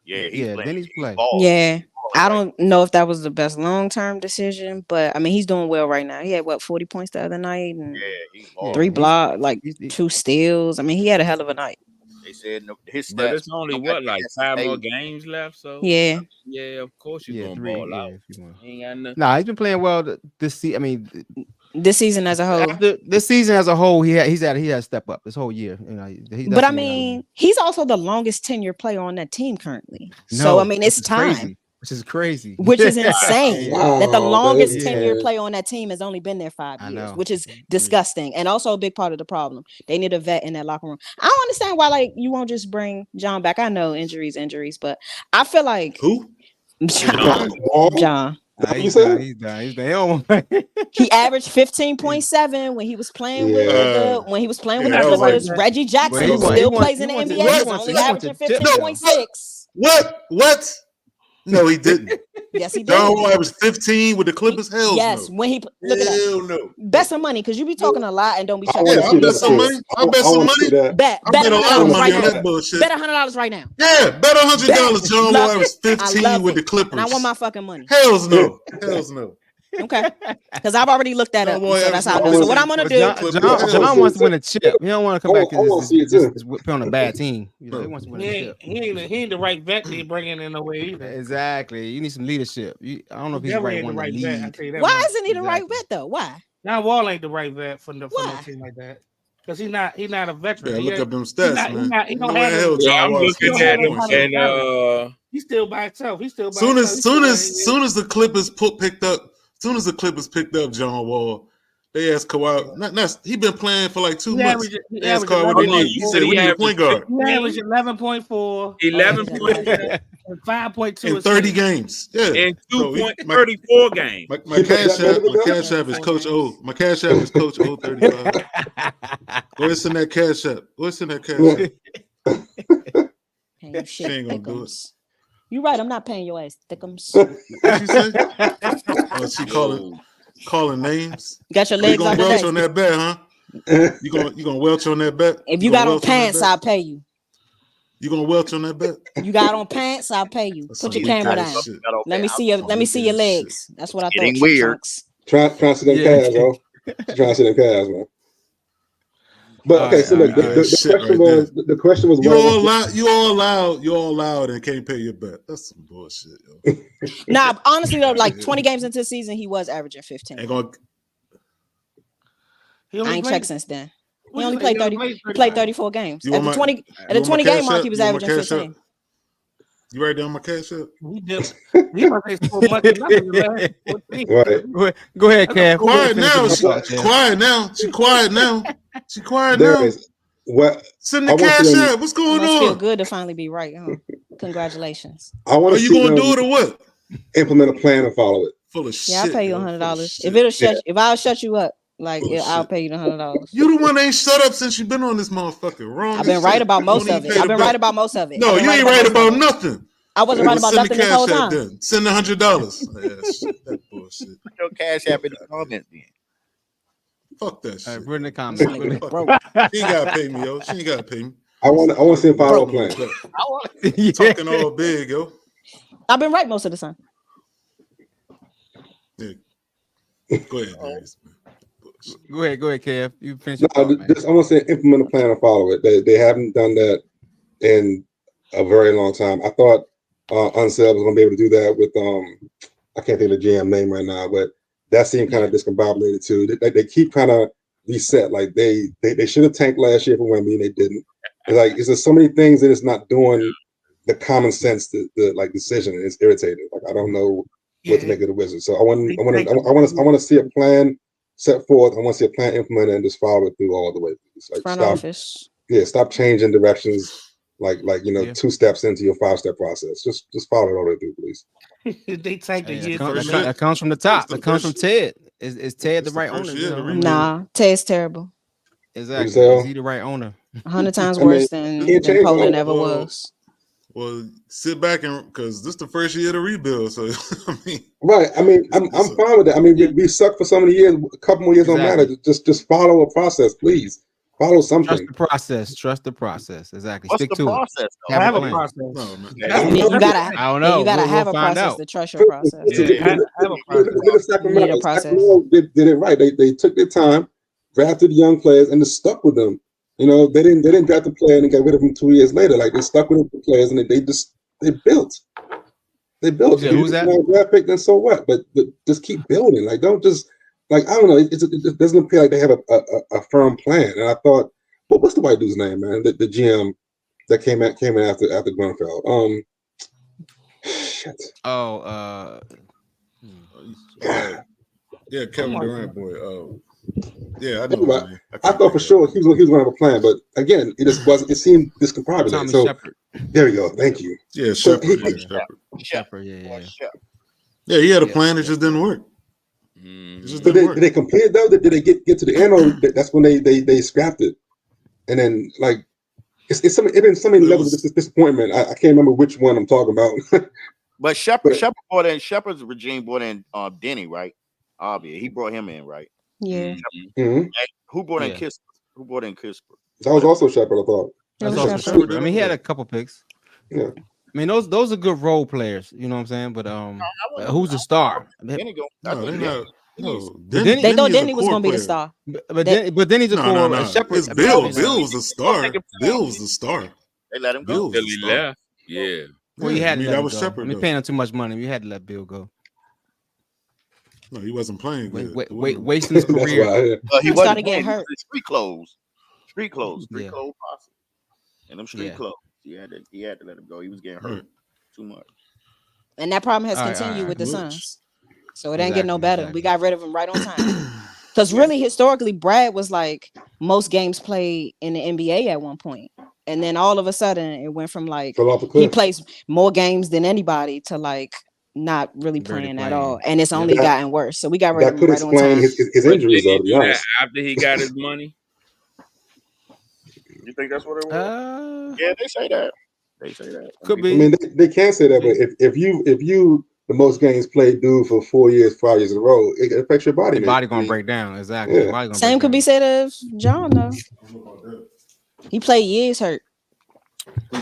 D: Yeah,
C: Denny's played.
H: Yeah, I don't know if that was the best long-term decision, but I mean, he's doing well right now. He had 40 points the other night and 3 blocks, like 2 steals. I mean, he had a hell of a night.
D: They said his stats.
F: But it's only 5 more games left. So
H: yeah,
F: of course you're gonna ball out. He ain't got
C: nothing. He's been playing well this season. I mean,
H: this season as a whole.
C: This season as a whole, he had to step up this whole year.
H: But I mean, he's also the longest tenure player on that team currently. So I mean, it's time.
C: Crazy. which is crazy.
H: Which is insane. That the longest
G: Yeah.
H: tenured player on that team has only been there 5
C: I
H: years,
C: know.
H: which is disgusting. And also a big part of the problem. They need a vet in that locker room. I don't understand why like you won't just bring John back. I know injuries, but I feel like
E: Who?
H: John.
C: He's done. He don't want
H: He averaged 15.7 when he was playing with the Clippers.
E: Right.
H: Reggie Jackson
C: Well,
H: still plays in the NBA. He's only averaging 15.6.
E: What? No, he didn't.
H: Yes, he did.
E: John Wall was 15 with the Clippers. Hell
H: yes,
E: no.
H: when he look at that.
E: Hell no.
H: Bet some money because you be talking a lot and don't be checking.
E: Yeah, I bet some money. I bet some money.
H: Bet
E: a lot of money on that bullshit.
H: Bet $100 right now.
E: Yeah, bet $100. John Wall was 15 with the Clippers.
H: And I want my fucking money.
E: Hells no. Hells no.
H: Okay, because I've already looked that up. So that's how.
E: I
H: So what I'm gonna do?
C: John wants to win a chip. He don't want to come back and just play on a bad team. You know, he wants to win a chip.
A: He ain't the right vet they bringing in the way either.
C: Exactly. You need some leadership. I don't know if he's the right one to lead.
A: Vet, I tell you that
H: Why
A: much.
H: isn't he the right vet though? Why?
A: John Wall ain't the right vet for no team like that. Because he's not a veteran.
E: Yeah, look up them stats, man.
A: He don't have him.
F: Yeah, I'm looking at him, and
A: he's still by himself.
E: Soon as the Clippers picked up John Wall, they asked Kawhi. He been playing for like 2 months. They asked Kawhi what they need. He said we need a point guard.
A: He averaged 11.4,
F: 11.4,
A: and 5.2
E: in 30 games. Yeah,
F: in 2.34 games.
E: My cash app is Coach O. My cash app is Coach O 35. What's in that cash app? What's in that cash app? She ain't gonna do it.
H: You're right. I'm not paying your ass, thickums.
E: What she say? She calling names.
H: You got your legs
E: on
H: out the
E: welch
H: day.
E: on that bet, huh? You gonna welch on that bet?
H: If you got on pants, I'll pay you.
E: You gonna welch on that bet?
H: You got on pants, I'll pay you. Put your camera down. Let me see your legs. That's what I thought.
D: Getting weird.
G: Trying to see them calves, bro. Trying to see them calves, man. But okay, so look, the question was
E: you all allowed and can't pay your bet. That's some bullshit, yo.
H: Nah, honestly though, like 20 games into the season, he was averaging 15. I ain't checked since then. He only played 30. He played 34 games. At the 20 game mark, he was averaging 15.
E: You write down my cash app?
A: We must pay so much.
G: Right.
C: Go ahead, Kev.
E: Quiet now. She quiet now. She quiet now.
G: What?
E: Send the cash app. What's going on?
H: Feel good to finally be right, huh? Congratulations.
E: Are you gonna do it or what?
G: Implement a plan and follow it.
E: Full of shit.
H: Yeah, I'll pay you $100. If I'll shut you up, like I'll pay you the $100.
E: You the one that ain't shut up since you've been on this motherfucker. Wrong.
H: I've been right about most of it.
E: No, you ain't right about nothing.
H: I wasn't right about nothing this whole time.
E: Then. Send $100. That bullshit.
D: Put your cash app in the comments then.
E: Fuck that shit.
C: All right, put in the comments.
E: She ain't gotta pay me, yo. She ain't gotta pay me.
G: I want to see a follow plan.
E: Talking all big, yo.
H: I've been right most of the time.
E: Yeah. Go ahead, Darius.
C: Go ahead, Kev. You finish.
G: I want to say implement a plan and follow it. They haven't done that in a very long time. I thought Unseld was going to be able to do that with I can't think of the GM name right now, but that seemed kind of discombobulated too. They keep kind of reset. Like they should have tanked last year for Wemby and they didn't. It's just so many things that it's not doing the common sense the decision. It's irritating. Like I don't know what to make of the Wizards. So I want to see a plan set forth. I want to see a plan implemented and just follow it through all the way. Like
H: front office.
G: Yeah, stop changing directions. Like 2 steps into your 5-step process. Just follow it all the way through, please.
A: They take the year.
C: That comes from the top. It comes from Ted. Is Ted the right owner?
H: Nah, Ted's terrible.
C: Exactly. Is he the right owner?
H: 100 times worse than Poland ever was.
E: Well, sit back because this is the first year of the rebuild. So I mean,
G: right. I mean, I'm fine with that. I mean, we sucked for so many years. A couple more years don't matter. Just follow a process, please. Follow something.
C: Trust the process. Exactly.
D: What's
C: Stick
D: the
C: to
D: process?
C: it.
A: Have a process.
E: No, man.
C: I don't know.
H: You gotta have a process to trust your process.
A: Have a process.
H: You need a process.
G: They did it right. They took their time, drafted young players, and just stuck with them. You know, they didn't draft a player and get rid of him 2 years later. Like they stuck with the players and they built. They built.
C: Yeah, who's that?
G: Draft pick, then so what? But just keep building. Like don't just. Like, I don't know, it doesn't appear like they have a firm plan. And I thought, what's the white dude's name, man? The GM that came in after Grunfeld. shit.
E: Yeah, Kevin Durant, boy. Yeah, I know.
G: I thought for sure he was going to have a plan, but again, it just wasn't. It seemed discombobulated.
C: Tommy
G: So
C: Shepard.
G: there we go. Thank you.
E: Yeah, Shepard.
C: Shepard. Yeah.
E: Yeah, he had a plan. It just didn't work.
G: Did they complete it though? Did they get to the end, or that's when they scrapped it? And then like it's been so many levels of disappointment. I can't remember which one I'm talking about.
D: But Shepard's regime brought in Denny, right? Obviously, he brought him in, right?
H: Yeah.
G: Mm-hmm.
D: Who brought in Kispert? Who brought in Kispert?
G: That was also Shepard, I thought.
C: That's also Shepard. I mean, he had a couple picks.
G: Yeah.
C: I mean, those are good role players. You know what I'm saying? But who's the star?
D: Denny go.
H: They thought Denny was going to be the star.
C: But Denny's a core.
E: No.
C: Shepard.
E: It's Bill. Bill was the star. Bill was the star.
D: They let him go.
F: Till he left. Yeah.
C: Well, you had to let him go.
E: Shepard.
C: I mean, paying him too much money. You had to let Bill go.
E: No, he wasn't playing.
C: Wasting his career.
D: He
H: started getting hurt.
D: Street clothes posse. And them street clothes. He had to let him go. He was getting hurt too much.
H: And that problem has continued with the Suns. So it ain't getting no better. We got rid of him right on time. Because really, historically, Brad was like most games played in the NBA at one point. And then all of a sudden, it went from like he plays more games than anybody to like not really playing at all. And it's only gotten worse. So we got rid of him right on time.
G: His injuries, though, to be honest.
F: After he got his money?
D: You think that's what it was? Yeah, they say that.
C: Could be.
G: I mean, they can say that, but if you the most games played dude for 5 years in a row, it affects your body.
C: Your body gonna break down. Exactly.
G: Yeah.
H: Same could be said of John though. He played years hurt.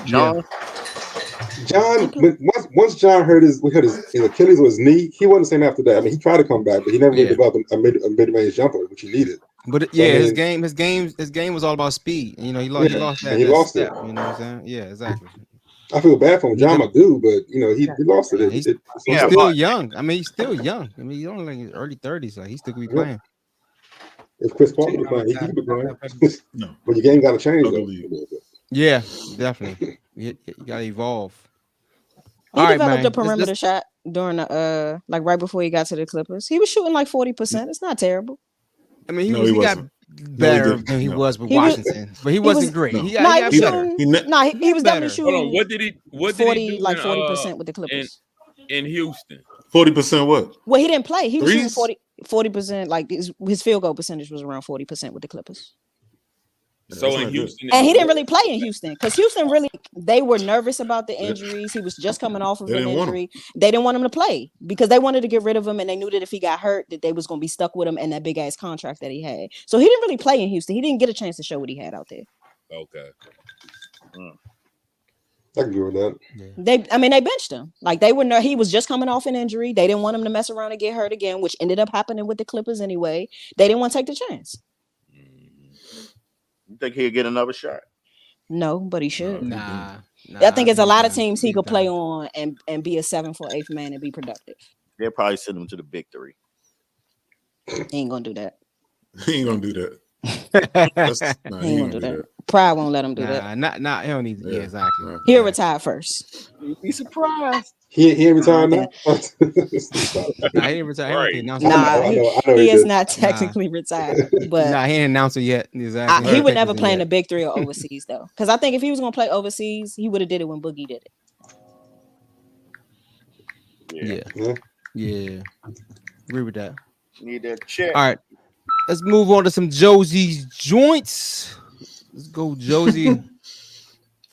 G: John, once John hurt his Achilles or his knee, he wasn't the same after that. I mean, he tried to come back, but he never really developed a mid-range jumper, which he needed.
C: But his game was all about speed. You know, he lost that.
G: He lost
C: step,
G: it.
C: You know what I'm saying? Yeah, exactly.
G: I feel bad for him. John, I do, but you know, he lost it.
C: He's still young. I mean, he's still young. I mean, he's only like in his early 30s. Like he still could be playing.
G: If Chris Paul was playing, he could be playing. No, but your game got to change.
C: Yeah, definitely. You got to evolve.
H: He developed a perimeter shot during the like right before he got to the Clippers. He was shooting like 40%. It's not terrible.
C: I mean, he got better than he was with Washington, but he wasn't great. He got better.
H: He was definitely shooting.
F: Hold on, what did he do
H: like 40% with the Clippers
F: in Houston?
E: 40% what?
H: Well, he didn't play. He was shooting 40%. Like his field goal percentage was around 40% with the Clippers.
F: So in Houston,
H: and he didn't really play in Houston because Houston they were nervous about the injuries. He was just coming off of an injury. They didn't want him to play because they wanted to get rid of him, and they knew that if he got hurt, that they was going to be stuck with him and that big ass contract that he had. So he didn't really play in Houston. He didn't get a chance to show what he had out there.
F: Okay.
G: I can agree with that.
H: They benched him. Like he was just coming off an injury. They didn't want him to mess around and get hurt again, which ended up happening with the Clippers anyway. They didn't want to take the chance.
D: You think he'll get another shot?
H: No, but he should.
C: Nah,
H: I think there's a lot of teams he could play on and be a 7th or 8th man and be productive.
D: They'll probably send him to the big three.
H: He ain't gonna do that.
E: He ain't gonna do that.
H: He ain't gonna do that. Pride won't let him do that.
C: Not he don't need. Yeah, exactly.
H: He'll retire first.
D: You'd be surprised.
G: He ain't retired now.
C: He ain't retired.
H: He is not technically retired. But
C: he ain't announced it yet. Exactly.
H: He would never play in the big three or overseas though, because I think if he was gonna play overseas, he would have did it when Boogie did
C: it. Yeah. Agree with that.
D: Need that check.
C: All right, let's move on to some Josie's joints. Let's go, Josie.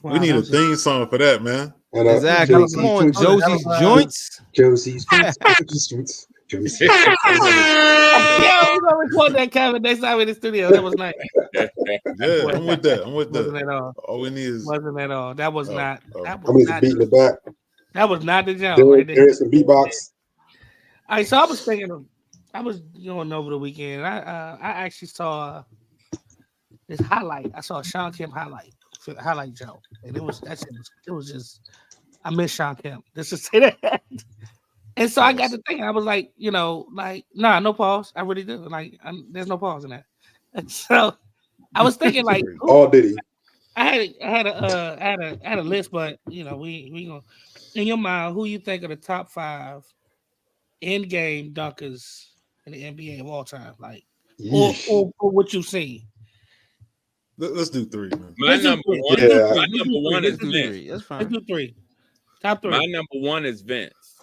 E: We need a theme song for that, man.
C: Exactly. Come on, Josie's joints.
G: Josie's joints. Josie's.
A: Yeah, we're gonna record that, Kevin, next time in the studio. That was nice.
E: Yeah, I'm with that.
A: Wasn't at all.
E: All we need is
A: wasn't at all. That was not. That
G: was not beating the back.
A: That was not the jump. Right there.
G: There's some beatbox.
A: All right, so I was thinking. I was going over the weekend. I actually saw this highlight. I saw a Sean Kemp highlight jump, and it was just. I miss Sean Kemp. Just to say that. And so I got to thinking. I was like, nah, no pause. I really do. Like, there's no pause in that. And so I was thinking, like,
G: all did he?
A: I had a list, but we gonna. in your mind, who you think are the top 5 in-game dunkers in the NBA of all time? Like, or what you've seen?
E: Let's do 3, man.
F: My number one.
G: Yeah.
F: My number one is
C: do
F: Vince.
C: 3. That's fine.
A: Let's do 3. Top 3.
F: My number one is Vince.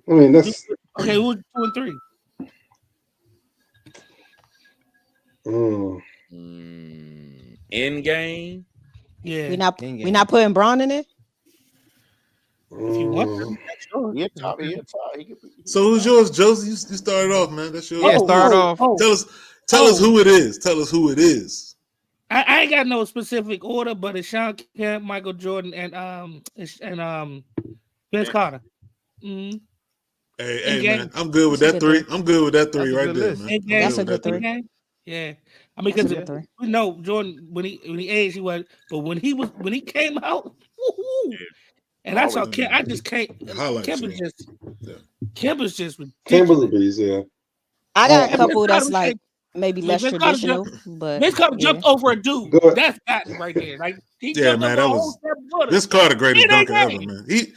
G: I mean, that's
A: Okay. Who's 2 and 3?
F: In game.
A: Yeah.
H: We not putting Braun in it.
A: If you want to, sure.
D: Yeah, top.
E: So who's yours, Josie? You started off, man. That's yours.
C: Yeah, start off.
E: Tell us who it is. Tell us who it is.
A: I ain't got no specific order, but it's Sean Kemp, Michael Jordan, and Vince Carter. Mm-hmm.
E: Hey, man, I'm good with that 3. I'm good with that 3 right there, man.
H: That's a good 3.
A: Yeah, I mean, because we know Jordan when he aged, he was, but when he came out, woo-hoo, and I saw Kemp. I just can't. Kemp is just ridiculous.
G: Kemp was a beast, yeah.
H: I got a couple that's like maybe less traditional, but
A: Vince Carter jumped over a dude. That's that right there. Like
E: man, that was Vince Carter, greatest dunker ever, man. He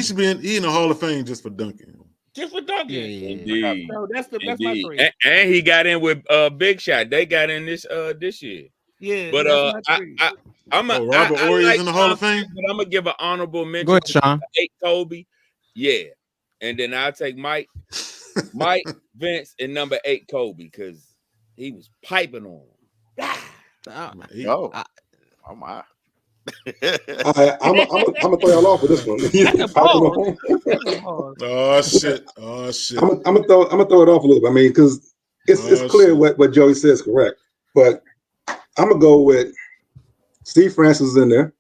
E: should be in the Hall of Fame just for dunking.
A: Just for dunking.
F: Yeah. Indeed.
A: So that's my 3.
F: And he got in with Big Shot. They got in this year.
A: Yeah,
F: but
E: Robert Horry is in the Hall of Fame.
F: But I'm gonna give an honorable mention.
C: Go ahead, Sean.
F: 8 Kobe. Yeah, and then I'll take Mike, Vince, and number 8 Kobe because he was piping on him.
D: Oh my.
G: I'm gonna throw y'all off with this one.
E: Oh shit!
G: I'm gonna throw it off a little bit. I mean, because it's clear what Joey says correct, but I'm gonna go with Steve Francis is in there.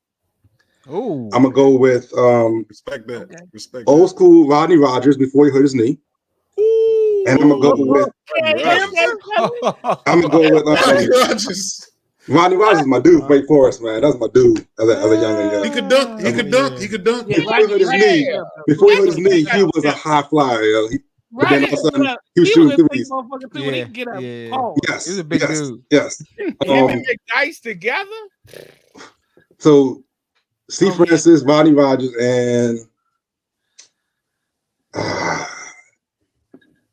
C: Oh,
G: I'm gonna go with
E: respect that. Okay. Respect
G: old
E: that.
G: school Rodney Rogers before he hurt his knee.
F: Ooh.
G: And I'm gonna go with Rodney Rogers. Rodney Rogers is my dude, Wake Forest, man. That's my dude as a young.
E: He could dunk. He could dunk.
G: Before he hurt his knee, he was a high flyer. But then all of a sudden, he was shooting threes. Yes,
C: he was a big dude.
G: Yes.
F: Him and McDice together.
G: So, Steve Francis, Rodney Rogers, and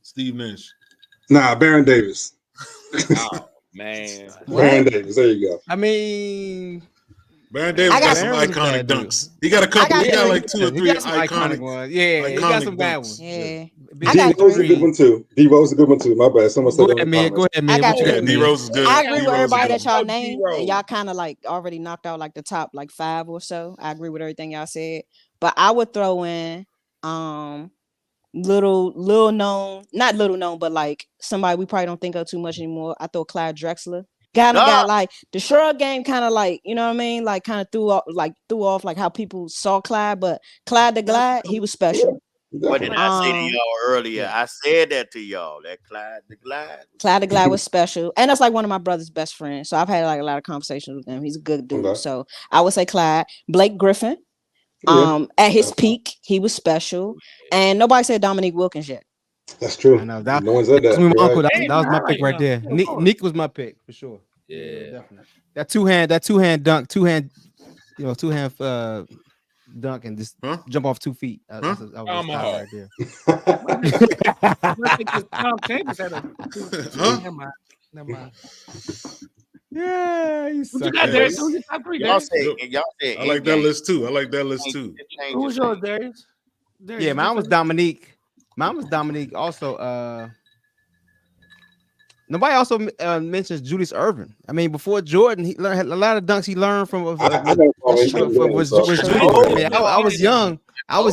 E: Steve Nash.
G: Nah, Baron Davis.
F: Oh man,
G: Baron Davis. There you go.
C: I mean,
E: Baron Davis got some iconic dunks. He got a couple. He got like 2 or 3 iconic
C: ones. Yeah, he got some bad ones.
H: Yeah.
G: D-Rose is a good one too. D-Rose is a good one too. My bad. Someone said
C: go ahead, man.
E: D-Rose is good.
H: I agree with everybody that y'all named. And y'all kind of like already knocked out like the top like 5 or so. I agree with everything y'all said. But I would throw in little known, not little known, but like somebody we probably don't think of too much anymore. I throw Clyde Drexler. Got like the shrug game, kind of like, you know what I mean, like kind of threw off like how people saw Clyde, but Clyde the Glide, he was special.
D: What did I say to y'all earlier? I said that to y'all. That Clyde the Glide
H: was special, and that's like one of my brother's best friends. So I've had like a lot of conversations with him. He's a good dude. Okay. So I would say Clyde. Blake Griffin. At his peak, he was special, and nobody said Dominique Wilkins yet.
G: That's true.
C: I know that.
G: No one said that.
C: That was my pick right there. Nick was my pick for sure.
F: Yeah,
C: definitely. That two hand dunk, two-hand dunk, and just jump off 2 feet. That was right there.
A: Never mind.
C: Yeah,
A: you got there.
D: Y'all say.
E: I like that list too.
A: Who was yours, Darius?
C: Yeah, mine was Dominique. Also, nobody also mentions Julius Erving. I mean, before Jordan, he learned a lot of dunks he learned from. Was Julius. I mean, I was young. But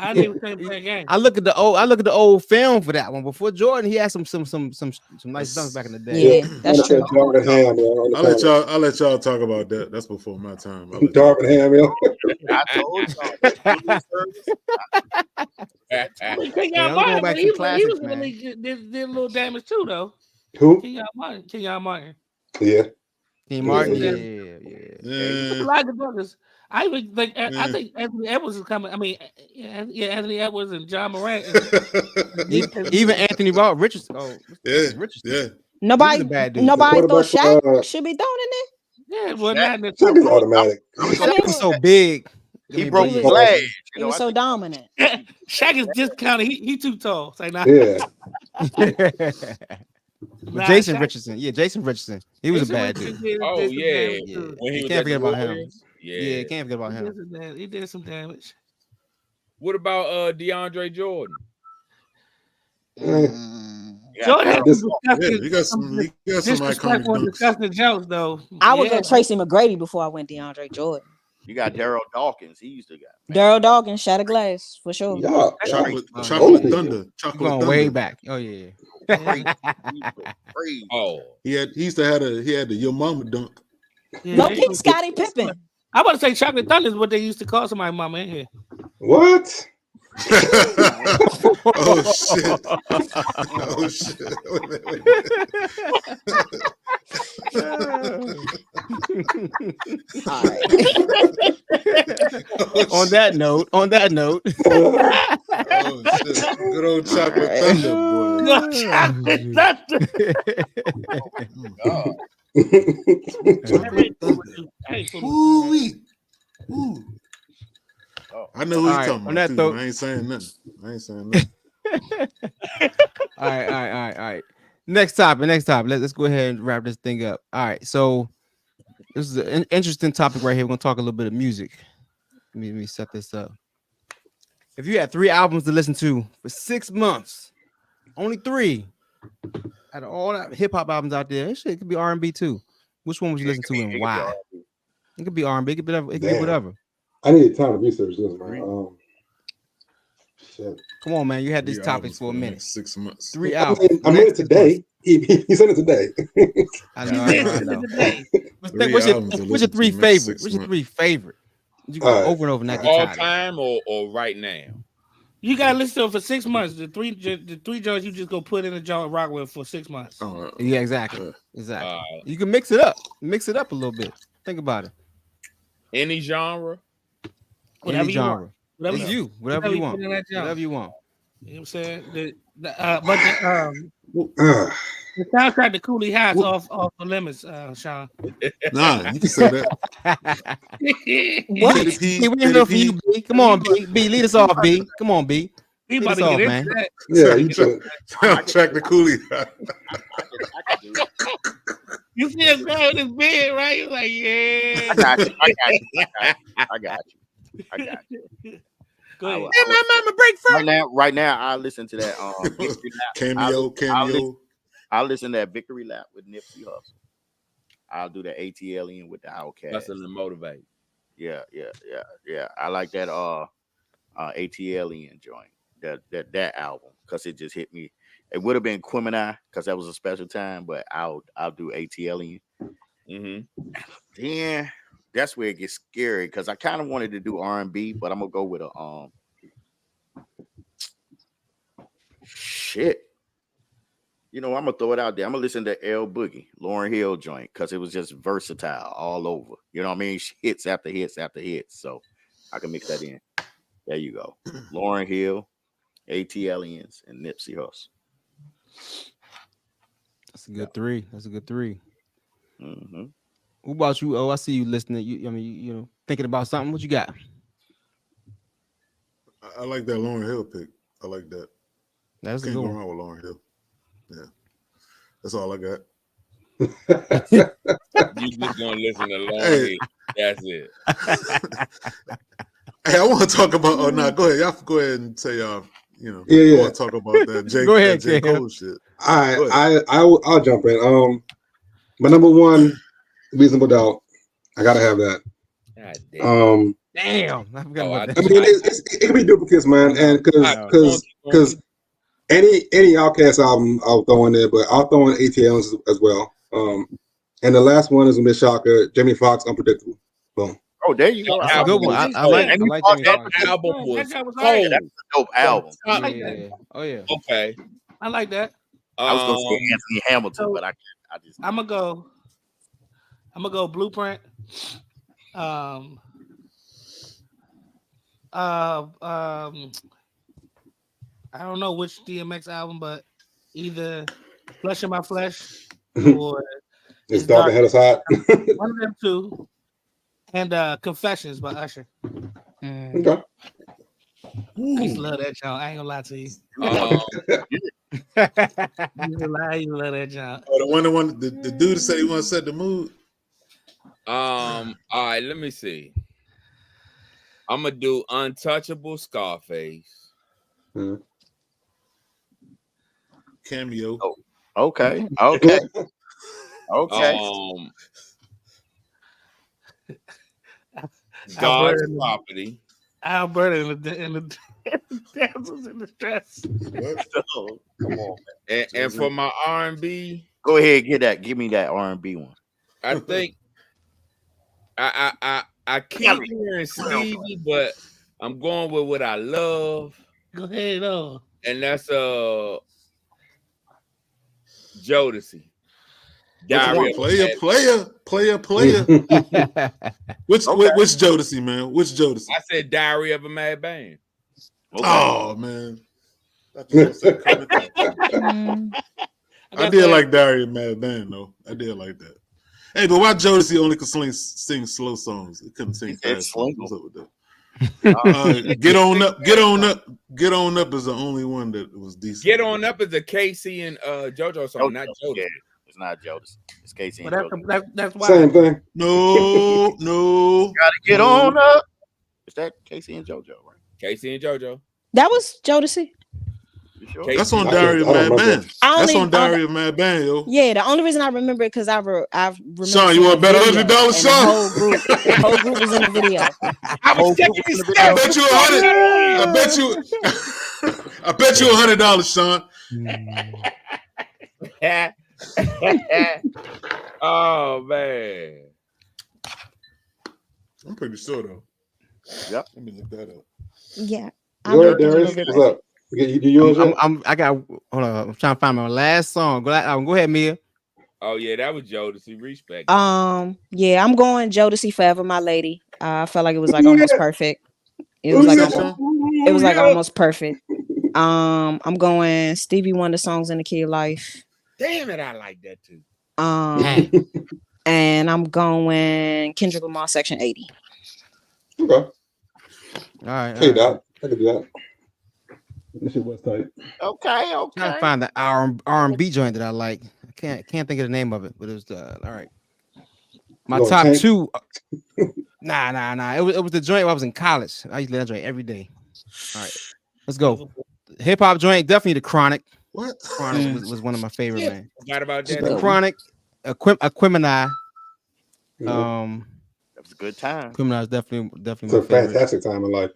A: I didn't even play a game.
C: I look at the old film for that one. Before Jordan, he had some nice dunks back in the day.
H: Yeah, that's true.
E: I'll let y'all talk about that. That's before my time.
G: Darvin Ham, yo.
D: I told
A: y'all. He was really did a little damage too, though.
G: Who?
A: Kenyon Martin.
G: Yeah.
C: Kenyon Martin.
A: Yeah. A lot of brothers. I even think Anthony Edwards is coming. I mean, Anthony Edwards and John Morant.
C: Even Anthony Richardson.
E: Richardson. Yeah.
H: Nobody thought Shaq should be thrown in there.
A: Yeah, well, not in the
G: Shaq is automatic.
C: Shaq was so big.
D: He broke the glass.
H: He was so dominant.
A: Shaq is discounted. He too tall. Say nah.
G: Yeah.
C: Jason Richardson. Yeah, Jason Richardson. He was a bad dude.
F: Oh yeah.
C: When he can't forget about him. Yeah, can't forget about him.
A: He did some damage.
F: What about DeAndre Jordan?
A: Jordan,
E: you got some iconic dunks.
A: Disgusting jokes though.
H: I would go Tracy McGrady before I went DeAndre Jordan.
D: You got Daryl Dawkins. He used to got
H: Daryl Dawkins, Shatter Glass for sure.
G: Yeah,
E: Chocolate Thunder.
C: Chocolate Thunder. Way back. Oh yeah.
F: Oh,
E: he used to have the Your Mama dunk.
A: Yeah,
H: no, pick Scottie Pippen.
A: I'm about to say Chocolate Thunder is what they used to call somebody's mama in here.
G: What?
E: Oh shit! Oh shit! Wait.
C: On that note.
E: Oh shit! Good old Chocolate Thunder, boy.
A: Chocolate Thunder.
E: Ooh. I know who you're talking about.
C: That
E: I ain't saying nothing.
C: All right. Next topic. Let's go ahead and wrap this thing up. All right. So this is an interesting topic right here. We're gonna talk a little bit of music. Let me set this up. If you had 3 albums to listen to for 6 months, only 3 out of all that hip hop albums out there, it could be R&B too. Which one would you listen to and why? It could be R&B. It could be whatever.
G: I need time to research this, man. Shit.
C: Come on, man. You had these topics for a minute.
E: 6 months.
C: 3 albums.
G: I made it today. He said it today.
C: I know. What's your 3 favorite? What's your 3 favorite? You go over and over. Not
F: all time or right now?
A: You gotta listen to it for 6 months. The three joints you just go put in a jar and rock with for 6 months.
C: Yeah, exactly. You can mix it up. Mix it up a little bit. Think about it.
F: Any genre.
A: Whatever you want.
C: Whatever you want. Whatever you want.
A: You know what I'm saying? The soundtrack to Cooley House off the limits, Sean.
E: Nah, you can say that.
C: What? We ain't for you, B. Come on, B. Lead us off, B. Come on, B.
A: He about to get into that.
G: Yeah, you should.
E: Soundtrack to Cooley.
A: You see him grab his bed, right? You're like, yeah.
D: I got you.
A: Go ahead.
F: My mama break first.
D: Right now, I listen to that Victory Lap.
E: Cameo.
D: I'll listen to that Victory Lap with Nipsey Hussle. I'll do the ATLian with the Outkast.
F: That's to motivate.
D: Yeah. I like that ATLian joint. That album, because it just hit me. It would have been Quimini because that was a special time, but I'll do ATLian. Then that's where it gets scary because I kind of wanted to do R&B, but I'm gonna go with a shit. You know, I'm gonna throw it out there. I'm gonna listen to L Boogie, Lauryn Hill joint, because it was just versatile all over. You know what I mean? Hits after hits after hits. So I can mix that in. There you go. Lauryn Hill, ATLians, and Nipsey Hussle.
C: That's a good 3.
D: Mm-hmm.
C: What about you? Oh, I see you listening. You know, thinking about something. What you got?
E: I like that Lauryn Hill pick. I like that.
C: That's
E: Can't
C: a good
E: go
C: one.
E: wrong with Lauryn Hill. Yeah, that's all I got.
F: You just gonna listen to Lauryn Hill. That's it.
E: Hey, I want to talk about. Oh no, go ahead. Y'all go ahead and say y'all. You know,
G: Yeah.
E: I want to talk about that J Cole shit.
G: I'll jump in. My number 1, Reasonable Doubt. I gotta have that.
F: God damn.
C: Damn, I forgot about that.
G: I mean, it can be duplicates, man, and because any Outkast album I'll throw in there, but I'll throw in ATL as well. And the last one is a Miss Shocker, Jamie Foxx, Unpredictable. Boom.
D: Oh, there you go.
C: That's a good one. I like Jamie Foxx.
F: That album was
A: That's
F: cold.
D: That's a dope album.
C: Yeah. Oh yeah.
F: Okay.
A: I like that.
D: I was gonna say Anthony Hamilton, but I just.
A: I'm gonna go Blueprint. I don't know which DMX album, but either Flesh in My Flesh or
G: It's Dark Ahead of Side.
A: One of them two. And Confessions by Usher.
G: Okay.
A: I used to love that joint. I ain't gonna lie to you.
F: Um,
A: I used to love that joint.
E: Oh, the dude that said he want to set the mood.
F: all right, let me see. I'm gonna do Untouchable Scarface.
E: Cameo.
D: Oh, okay. Okay.
F: God's Property.
A: Alberta and the damsels in distress.
D: Oh, come on, man.
F: And for my R&B,
D: Go ahead, give me that R&B one.
F: I think I keep hearing Stevie, but I'm going with what I love.
A: Go ahead, though.
F: And that's Jodeci.
E: Player. Which Jodeci, man? Which Jodeci?
F: I said Diary of a Mad Band.
E: Okay. Oh man, I did like Diary of a Mad Band though. I did like that. Hey, but why Jodeci only could sing slow songs? It couldn't sing fast songs. What's up with that? Get on up is the only one that was decent.
F: Get on up is a Casey and JoJo song, not Jodeci.
D: Yeah, it's not Jodeci. It's Casey and
A: that's why.
G: Same thing.
E: No.
D: Gotta get on up. Is that Casey and JoJo, right?
F: Casey and JoJo.
H: That was Jodeci.
D: Sure?
E: That's on Diary of Mad Band. That's on Diary of Mad Band, yo.
H: Yeah, the only reason I remember it because I remember.
E: Sean, you want to bet $100, Sean?
H: The whole group was in the video.
E: I bet you I bet you $100, Sean.
F: Oh man,
E: I'm pretty sure though.
D: Yep.
E: Let me look that up.
H: Yeah.
G: Go ahead, Darius. What's up? You yours?
C: I got. Hold on. I'm trying to find my last song. Go ahead, Mia.
F: Oh yeah, that was Jodeci. Respect.
H: Yeah, I'm going Jodeci Forever, My Lady. I felt like it was like almost perfect. It was like almost perfect. I'm going Stevie Wonder, Songs in the Key of Life.
F: Damn it, I like that too.
H: And I'm going Kendrick Lamar, Section 80.
G: Okay.
C: All right.
G: Hey, Doc. I can do that. This shit was tight.
D: Okay.
C: I'm trying to find the R&B joint that I like. I can't think of the name of it, but it was all right. My top
G: Tank?
C: two. Nah. It was the joint when I was in college. I used to that joint every day. All right, let's go. Hip hop joint, definitely the Chronic.
E: What?
C: Chronic was one of my favorite, man.
F: Forgot about that.
C: The Chronic, Aquemini.
D: That was a good time.
C: Aquemini is definitely
G: It's
C: my
G: a
C: favorite.
G: fantastic time in life.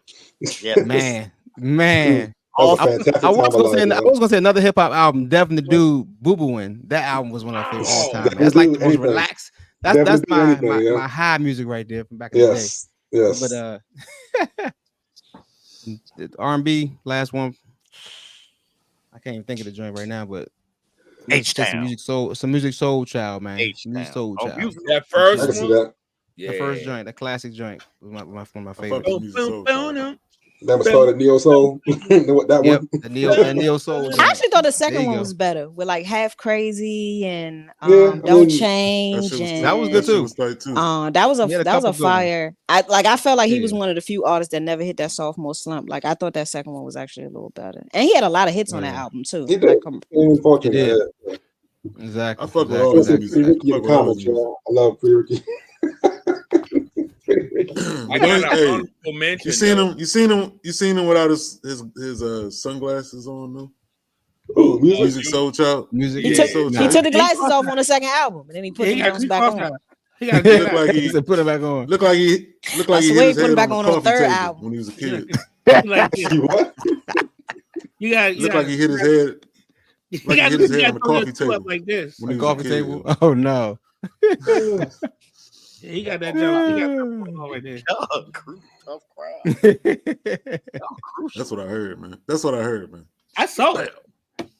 D: Yeah,
C: Man. I was gonna say another hip hop album, definitely do Boo Booin'. That album was one of my favorite all time. Man. That's like the most relaxed. That's my high music right there from back in the day.
G: Yes.
C: But the R&B last one, I can't even think of the joint right now, but
D: H-Town.
C: Some music soul child, man.
D: H-Town.
C: Music soul child.
F: That first
G: I can see
F: one.
G: that.
F: Yeah.
C: The first joint, the classic joint, was one of my
E: I fuck
C: favorites.
E: with music soul child.
G: That was started Neo Soul. That
C: Yep,
G: one.
C: the Neo Soul.
H: I actually thought the
C: There
H: second
C: you
H: one
C: go.
H: was better with like Half Crazy and
G: Yeah, I
H: Don't
G: mean,
H: Change.
C: That was good too.
H: That was
C: He had a
H: a
C: couple good ones.
H: fire. I felt like he was
C: Yeah.
H: one of the few artists that never hit that sophomore slump. Like I thought that second one was actually a little better, and he had a lot of hits on that
C: Yeah.
H: album too.
G: He
H: Like,
G: did. Unfortunately,
C: He did.
G: yeah.
C: Exactly.
E: I fuck with
C: exactly,
E: all this
C: exactly.
E: music.
G: Free Ricky in the comments, y'all. I love Free Ricky.
F: I got an
E: Hey,
F: honorable mention.
E: You seen him without his sunglasses on though?
G: Ooh, music.
E: Music Soul Child.
C: Music.
H: he
F: Yeah.
H: took the glasses off on the second album, and then he put
A: He
H: them
A: got
H: ones back on.
A: He got
E: Look like
C: He
E: he
C: said, put it back on.
E: looked like he
H: I swear
E: hit
H: he
E: his
H: put it
E: head
H: back
E: on
H: on
E: the
H: the
E: coffee
H: third
E: table
H: album.
E: when he was a kid.
A: like this.
G: What?
A: You got
E: Looked like he hit his head like he hit his head on the coffee table
A: like this.
E: when he
C: The
E: was a
C: coffee
E: kid.
C: table. Oh no.
A: Yeah, he got that joke. He got that like this.
D: Tough crowd.
E: That's what I heard, man.
A: I saw it.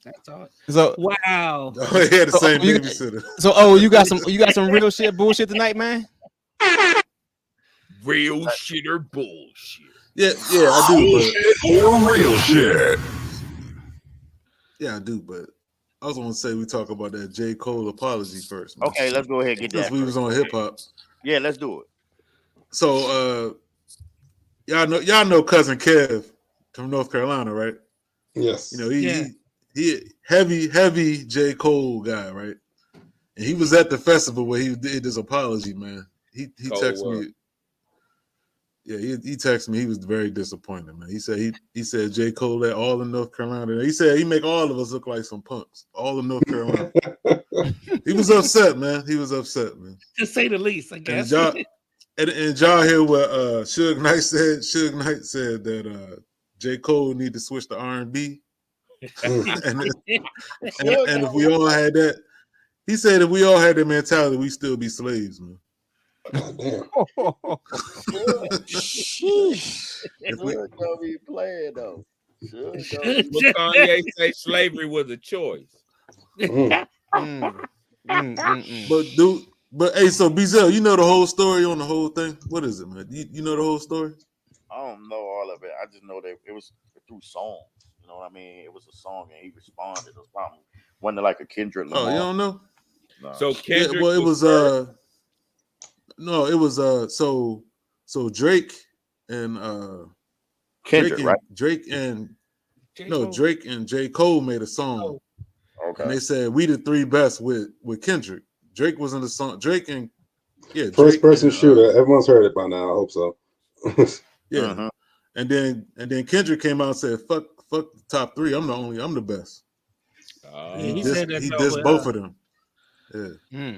A: That's all.
C: So
A: Wow.
E: Oh, he had the same
C: you-
E: babysitter.
C: you got some real shit bullshit tonight, man.
F: Real shit or bullshit.
E: Yeah, I do.
B: Or real shit.
E: Yeah, I do. But I was gonna say we talk about that J. Cole apology first. Man.
D: Okay, let's go ahead and get
E: Since
D: that.
E: we was on hip hop.
D: Yeah, let's do it.
E: So y'all know cousin Kev from North Carolina, right?
G: Yes.
E: You know, he heavy J. Cole guy, right? And he was at the festival where he did his apology, man. He texted me. Yeah, he texted me. He was very disappointed, man. He said J. Cole let all of North Carolina. He said he make all of us look like some punks. All of North Carolina. He was upset, man. He was upset, man.
A: To say the least, I guess.
E: And y'all hear what Suge Knight said? Suge Knight said that J. Cole need to switch to R&B. and if we all had that, he said if we all had that mentality, we still be slaves, man.
G: God damn.
D: If we gonna be playing though.
F: Kanye say slavery was a choice.
E: But hey, so Bezel, you know the whole story on the whole thing? What is it, man? You know the whole story?
D: I don't know all of it. I just know that it was through song. You know what I mean? It was a song and he responded. It was probably wasn't like a Kendrick Lamar.
E: Oh, you don't know?
F: No. So Kendrick
E: so Drake and
D: Kendrick,
E: Drake and J. Cole made a song.
D: Okay.
E: And they said we the three best with Kendrick. Drake was in the song. Drake and
G: first person shooter. Everyone's heard it by now. I hope so.
E: Yeah.
D: Uh-huh.
E: And then Kendrick came out and said, "Fuck the top three. I'm the best."
A: He said that.
E: He dissed both of them. Yeah.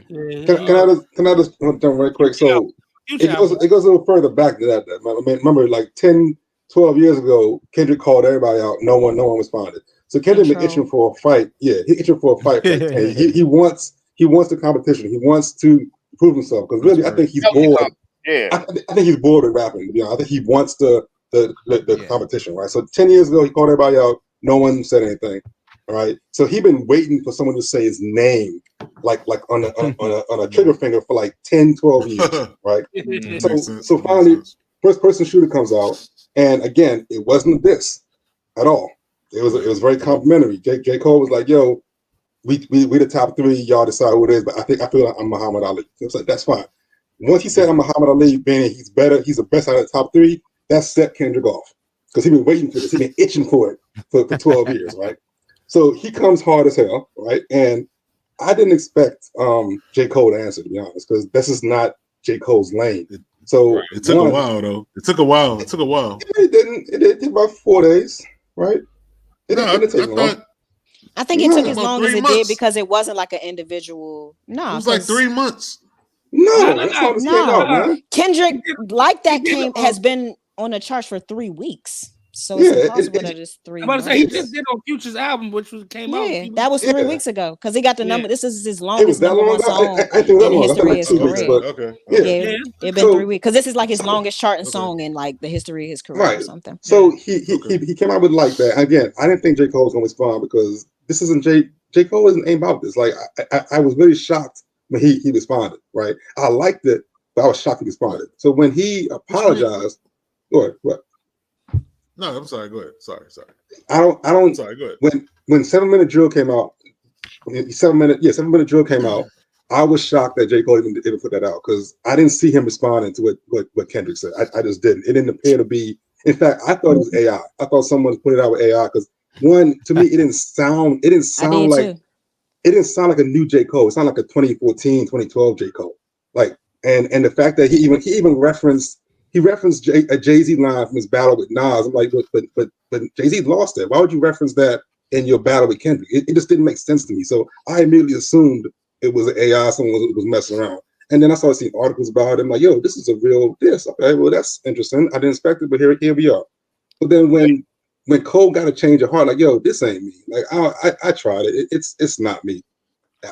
G: Can I just jump right quick? So it goes a little further back to that. I mean, remember, like 10, 12 years ago, Kendrick called everybody out. No one responded. So Kendrick been itching for a fight. Yeah, he itching for a fight. He wants the competition. He wants to prove himself because really, I think he's bored.
D: Yeah,
G: I think he's bored of rapping. You know, I think he wants the competition, right? So 10 years ago, he called everybody out. No one said anything. All right, so he been waiting for someone to say his name, like on a trigger finger for like 10, 12 years, right? So finally, first person shooter comes out, and again, it wasn't this at all. It was very complimentary. J. Cole was like, "Yo, we the top three. Y'all decide who it is, but I feel like I'm Muhammad Ali." It was like, that's fine. Once he said I'm Muhammad Ali, meaning he's better, he's the best out of the top three, that set Kendrick off because he been waiting for this. He been itching for it for 12 years, right? So he comes hard as hell, right? And I didn't expect J. Cole to answer, to be honest, because this is not J. Cole's lane. So
E: it took a while, though. It took a while.
G: It didn't. It did about 4 days, right? It didn't take long.
H: I think it took as long as it did because it wasn't like an individual. No,
E: it was like 3 months.
H: No. Kendrick, like that, has been on the charts for 3 weeks. So it's impossible that it's 3
A: I'm
H: months.
A: about to say he just did on Future's album, which came out.
H: Yeah, that was 3 weeks ago because he got the number. This is his longest number one song in the history of his career.
E: Okay.
H: Yeah, it's been 3 weeks because this is like his longest charting song in like the history of his career or something.
G: So he came out with like that. Again, I didn't think J. Cole was going to respond because this isn't J. Cole isn't aimed about this. Like I was really shocked when he responded. Right, I liked it, but I was shocked he responded. So when he apologized, what?
E: No, I'm sorry. Go ahead. Sorry.
G: I don't.
E: Sorry. Go ahead.
G: When 7 Minute Drill came out, 7 Minute Drill came out. I was shocked that J. Cole even put that out because I didn't see him responding to what Kendrick said. I just didn't. It didn't appear to be. In fact, I thought it was AI. I thought someone put it out with AI because to me, it didn't sound like a new J. Cole. It sounded like a 2014, 2012 J. Cole. Like, and the fact that he even referenced. He referenced a Jay-Z line from his battle with Nas. I'm like, but Jay-Z lost it. Why would you reference that in your battle with Kendrick? It just didn't make sense to me. So I immediately assumed it was an AI, someone was messing around. And then I started seeing articles about it. I'm like, yo, this is a real diss. Okay, well, that's interesting. I didn't expect it, but here we are. But then when Cole got a change of heart, like, yo, this ain't me. Like, I tried it. It's not me.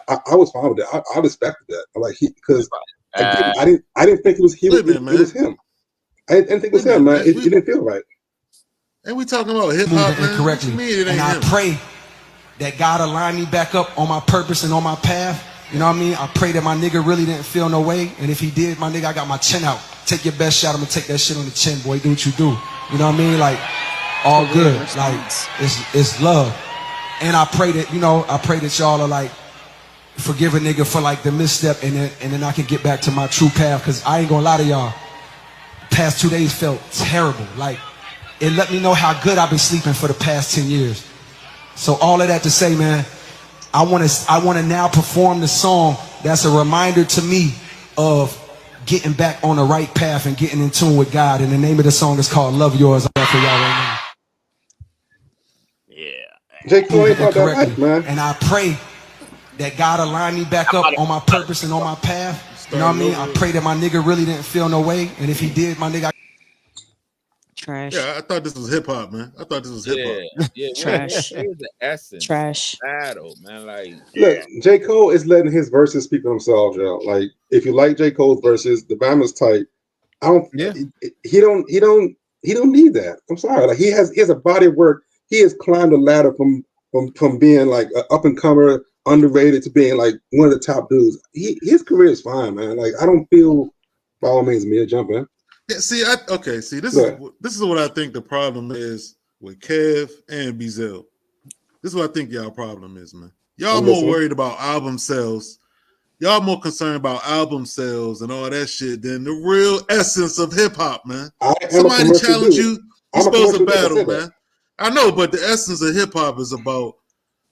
G: I was fine with it. I respected that. I'm like, because I didn't think it was him. It was him. I didn't think it was him, man. It didn't feel right.
E: And we talking about hip hop, man.
I: Incorrectly. And I pray that God align me back up on my purpose and on my path. You know what I mean? I pray that my nigga really didn't feel no way. And if he did, my nigga, I got my chin out. Take your best shot. I'm gonna take that shit on the chin, boy. Do what you do. You know what I mean? Like, all good. Like, it's love. And I pray that y'all are like, forgive a nigga for like the misstep and then I can get back to my true path. Cause I ain't gonna lie to y'all. past 2 days felt terrible. Like, it let me know how good I've been sleeping for the past 10 years. So all of that to say, man, I want to now perform the song that's a reminder to me of getting back on the right path and getting in tune with God. And the name of the song is called Love Yours. I'm for y'all right
D: now. Yeah.
G: J. Cole ain't about that life, man.
I: And I pray that God align me back up on my purpose and on my path. You know what I mean? I pray that my nigga really didn't feel no way. And if he did, my nigga...
H: Trash.
E: Yeah, I thought this was hip hop, man. I thought this was hip hop.
F: Yeah,
H: Trash.
F: Here's the essence.
H: Trash.
F: Battle, man. Like,
G: look, J. Cole is letting his verses speak for themselves, yo. Like, if you like J. Cole's verses, the Bama's tight. He don't need that. I'm sorry. Like, he has a body of work. He has climbed the ladder from being like an up and comer, underrated, to being like one of the top dudes. His career is fine, man. Like, I don't feel by all means me to jump in.
E: Yeah, this is what I think the problem is with Kev and Bezel. This is what I think y'all problem is, man. Y'all more worried about album sales. Y'all more concerned about album sales and all that shit than the real essence of hip hop, man. Somebody challenge you, you're supposed to battle, man. I know, but the essence of hip hop is about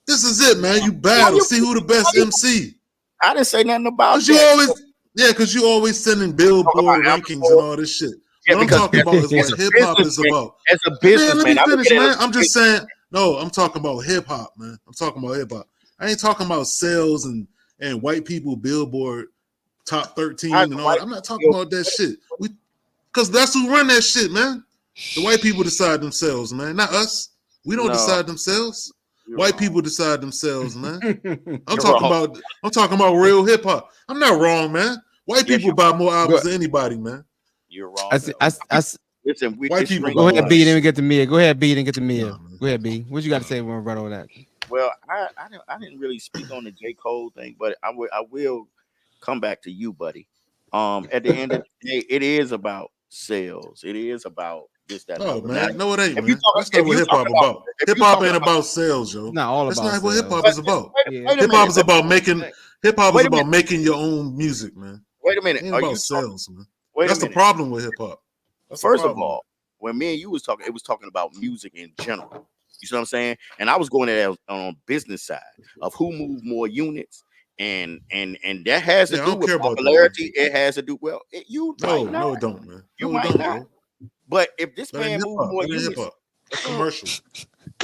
E: this is it, man. You battle, see who the best MC.
D: I didn't say nothing about that.
E: Because you always sending Billboard rankings and all this shit.
D: Yeah,
E: what I'm talking about is what hip hop is about.
D: As a business,
E: let me finish, man. I'm just saying. No, I'm talking about hip hop, man. I'm talking about hip hop. I ain't talking about sales and white people Billboard top 13 and all that. I'm not talking about that shit. Because that's who run that shit, man. The white people decide themselves, man. Not us. We don't decide themselves. White people decide themselves, man. I'm talking about real hip hop. I'm not wrong, man. White people buy more albums than anybody, man.
D: You're wrong.
E: Listen, white people.
C: Go ahead, B, then we get to Mia. Go ahead, B, then get to Mia. Go ahead, B. What you got to say when we run over that?
D: Well, I didn't really speak on the J. Cole thing, but I will come back to you, buddy. At the end of the day, it is about sales. It is about this, that.
E: Oh man, no, it ain't, man. That's not what hip hop about. Hip hop ain't about sales, yo.
C: Not all
E: That's
C: about.
E: That's not what hip hop is about. Hip hop is about making. Hip hop is about making your own music, man.
D: Wait a minute.
E: It ain't about sales, man.
D: That's
E: the problem with hip hop.
D: First of all, when me and you was talking, it was talking about music in general. You see what I'm saying? And I was going at on business side of who moved more units, and that has to do with popularity. It has to do no,
E: it don't, man.
D: You might not. But if this man moved more units,
E: that's commercial.